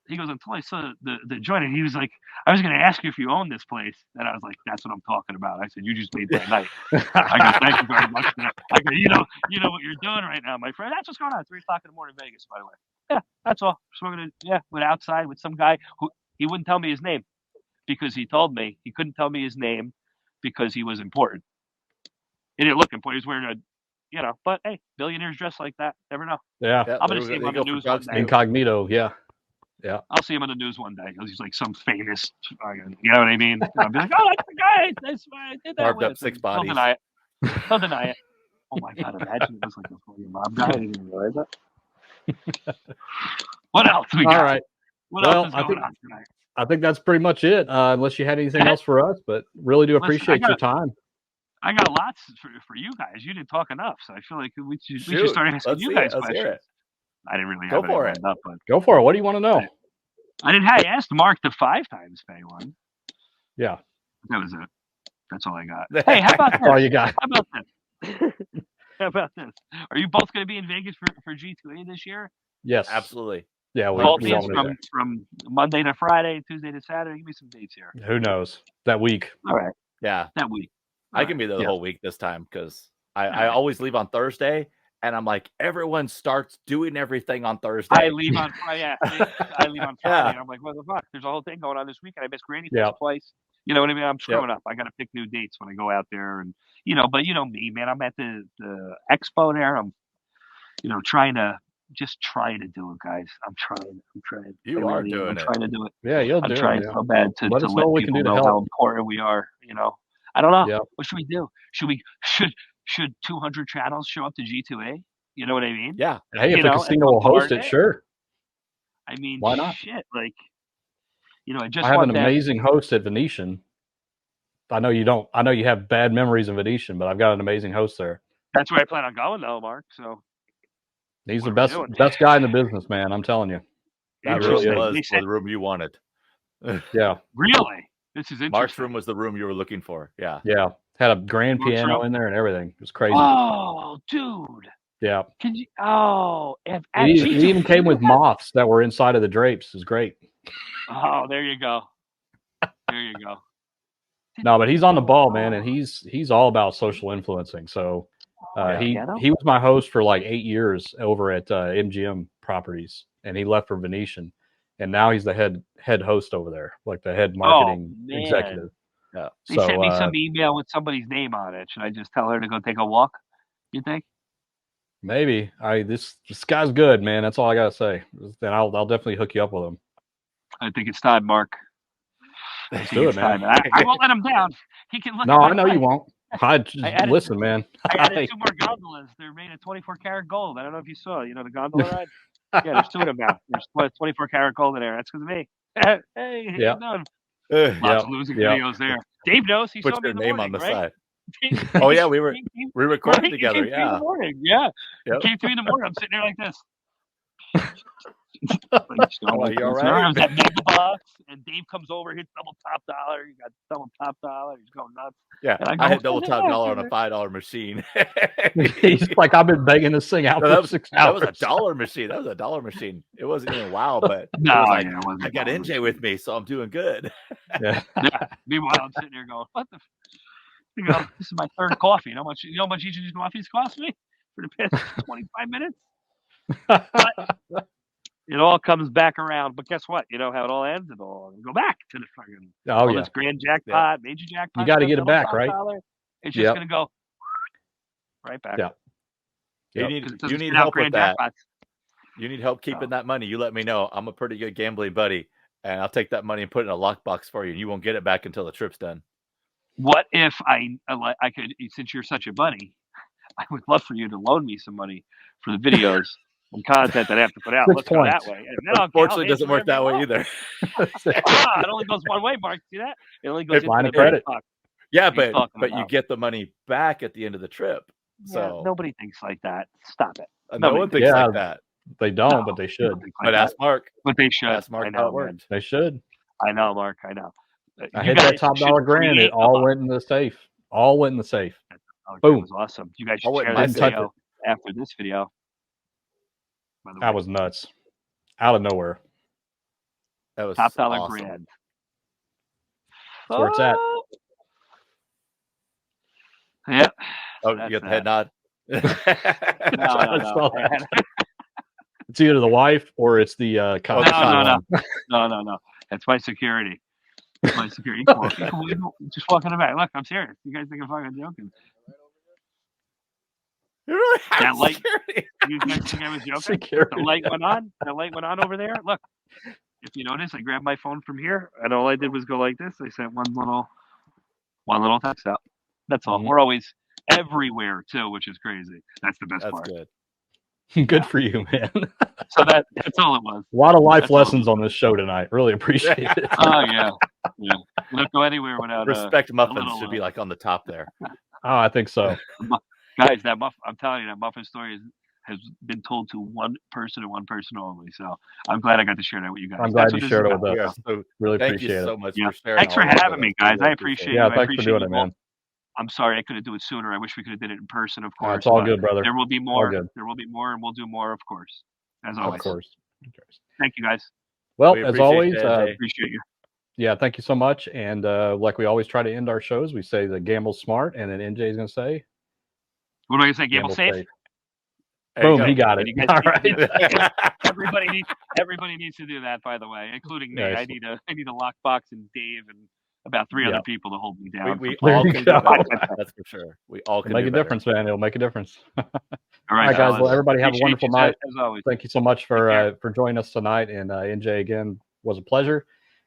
until I saw the joint, and he was like, "I was going to ask you if you own this place." And I was like, "That's what I'm talking about." I said, "You just made my night." I go, "Thank you very much." I go, you know what you're doing right now, my friend. That's what's going on. 3 o'clock in the morning in Vegas, by the way. Yeah, that's all. Went outside with some guy who he wouldn't tell me his name because he told me he couldn't tell me his name because he was important. He didn't look important. He was wearing but hey, billionaires dress like that. Never know. Yeah. I'm going to see him on the news one day. Incognito, yeah. Yeah. I'll see him on the news one day. He's like some famous, you know what I mean? And I'll be like, oh, that's the guy. That's why I did that. Carved up with. 6 And bodies. He'll deny it. He'll deny it. Oh my God! Imagine it was like a fucking mob guy. I didn't even realize that. What else we got? All right. What else is going on tonight? I think that's pretty much it. Unless you had anything else for us, but really do appreciate your time. I got lots for you guys. You didn't talk enough, so I feel like we should start asking you guys questions. I didn't really have it lined up, but go for it. What do you want to know? I asked Mark the 5 times pay one. Yeah, that was it. That's all I got. Hey, how about this? All you got. How about this? How about this? Are you both going to be in Vegas for G2A this year? Yes, absolutely. Yeah, both days from Monday to Friday, Tuesday to Saturday. Give me some dates here. Who knows that week? All right. Yeah, that week. I can be there the whole week this time because I always leave on Thursday, and I'm like, everyone starts doing everything on Thursday. I leave on Friday. Yeah, I leave on Friday, and I'm like, what the fuck? There's a whole thing going on this weekend. I missed Granny Fest twice. You know what I mean? I'm screwing up. I got to pick new dates when I go out there, and but you know me, man. I'm at the expo there. I'm, trying to do it, guys. I'm trying. You are doing it. I'm trying to do it. Yeah, you'll do it. I'm trying so bad to let people know how important we are. I don't know. Yep. What should we do? Should 200 channels show up to G2A? You know what I mean? Yeah. Hey, if the casino will host it, sure. I mean, why not? Shit, like, I have an amazing host at Venetian. I know you don't. I know you have bad memories of Venetian, but I've got an amazing host there. That's where I plan on going, though, Mark. So he's the best guy in the business, man. I'm telling you. That really was the room you wanted. Yeah. Really? This is interesting. Mark's room was the room you were looking for. Yeah. Yeah. Had a grand piano in there and everything. It was crazy. Oh, dude. Yeah. Can you? Oh, it even came with moths that were inside of the drapes. It was great. Oh, there you go. There you go. No, but he's on the ball, man, and he's all about social influencing. So he was my host for like 8 years over at MGM Properties, and he left for Venetian, and now he's the head host over there, like the head marketing executive. Yeah. They sent me some email with somebody's name on it. Should I just tell her to go take a walk? You think? Maybe. This guy's good, man. That's all I gotta say. Then I'll definitely hook you up with him. I think it's time, Mark. Let's do it, man. I won't let him down. He can look. No, I know you won't. Listen, man. I added 2 more gondolas. They're made of 24 karat gold. I don't know if you saw. The gondola ride. Yeah, there's 2 of them now. There's 24 karat gold in there. That's because of me. Hey, how you doing? Lots of losing videos there. Dave knows. He put saw me your in the name morning, on the right? side. Oh yeah, we recorded together. Yeah. In the morning. Yeah. Yep. Came 3 in the morning. I'm sitting there like this. You're right. I was at Mega Box, and Dave comes over, hits double top dollar. You got double top dollar. He's going nuts. Yeah, I had double top dollar on a $5 machine. He's like, I've been begging this thing out for 6 hours. That was a $1 machine. That was a $1 machine. It wasn't even wow, but no, I got NJ with me, so I'm doing good. Yeah. Meanwhile, I'm sitting there going, what the? This is my 3rd coffee. You know how much each of these coffees cost me for the past 25 minutes? But it all comes back around. But guess what? You know how it all ends? It'll all go back to the fucking this grand jackpot, major jackpot. You got to get it back, right? It's just going to go right back. Yeah. You need help with that. You need help keeping that money. You let me know. I'm a pretty good gambling buddy, and I'll take that money and put it in a lockbox for you. And you won't get it back until the trip's done. What if I could, since you're such a buddy, I would love for you to loan me some money for the videos and content that I have to put out. Let's go that way. And then unfortunately, it doesn't work that way either. It only goes one way, Mark. See that? It only goes line of credit. Yeah, but you get the money back at the end of the trip. So nobody thinks like that. Stop it. No one thinks like that. They don't, but they should. But ask Mark. But they should. Ask Mark how it worked. They should. I know, Mark. I know. I hit that top dollar grand. It all went in the safe. All went in the safe. Boom. That was awesome. You guys should share this video after this video. That was nuts. Out of nowhere. That was top dollar awesome. grand. That's where it's at. Yeah. Oh, you got the head nod? No. It's either the wife or it's the No. That's my security. My security. Just walking in the back. Look, I'm serious. You guys think I'm fucking joking? That light. You guys think I was joking? Security. The light went on. The light went on over there. Look. if you notice, I grabbed my phone from here, and all I did was go like this. I sent one little text out. That's all. Mhm. We're always everywhere too, which is crazy. That's the best That's part. good. Good for you, man. So that's all it was. A lot of life That's all. lessons on this show tonight. Really appreciate it. Oh yeah. You don't go anywhere without Respect muffins little, should be like on the top there. Oh, I think so. guys. I'm telling you, that muffin story has been told to one person and one person only. So I'm glad I got to share that with you guys. I'm glad That's you what this shared is it about. with We are us. so, Really thank appreciate you it. so much Yeah. for sharing. Thanks for all that having with me, us. We guys. really I appreciate Yeah, you. I thanks for appreciate doing you it, man. both. I'm sorry I couldn't do it sooner. I wish we could have did it in person, of course. It's all but good, brother. There will be All more. good. There will be more, and we'll do more, of course. As Of always. course. Thank you, guys. Well, We as appreciate always, you, AJ. Appreciate you. yeah, thank you so much. And like we always try to end our shows, we say the gamble's smart, and then NJ is going to say, What am I gonna say? Gamble safe. There you Boom, he got it. And you guys All need to right. everybody needs to do that, by the way, including me. Yes. I need a lockbox and Dave and about three other Yep. people to hold me down. we There all you can go. do better. That's for sure. We all It'll can make do a better. difference, man. It'll make a difference. All All right, guys. fellas. Well, everybody have a Appreciate wonderful you, night. as always. Thank you so much Take care. for joining us tonight. And NJ, again, was a pleasure.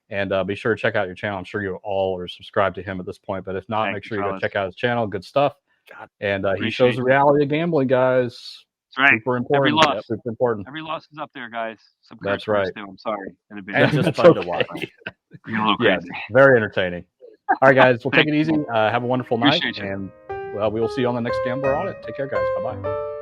And be sure to check out your channel. I'm sure you all are subscribed to him at this point. But if not, Thank make you, sure you go fellas. check out his channel. Good stuff. God, And he appreciate shows the it. reality of gambling, guys. That's right. Super important. Every loss. Super important. Every loss is up there, guys. Some That's curse words right. too. I'm sorry in and advance. just That's fun to okay. watch. You're a little Yes, crazy. very entertaining. All right, guys. Well, take it Thank easy. Have a wonderful night. Appreciate you. And well, we will see you on the next Gambler Audit. Take care, guys. Bye-bye.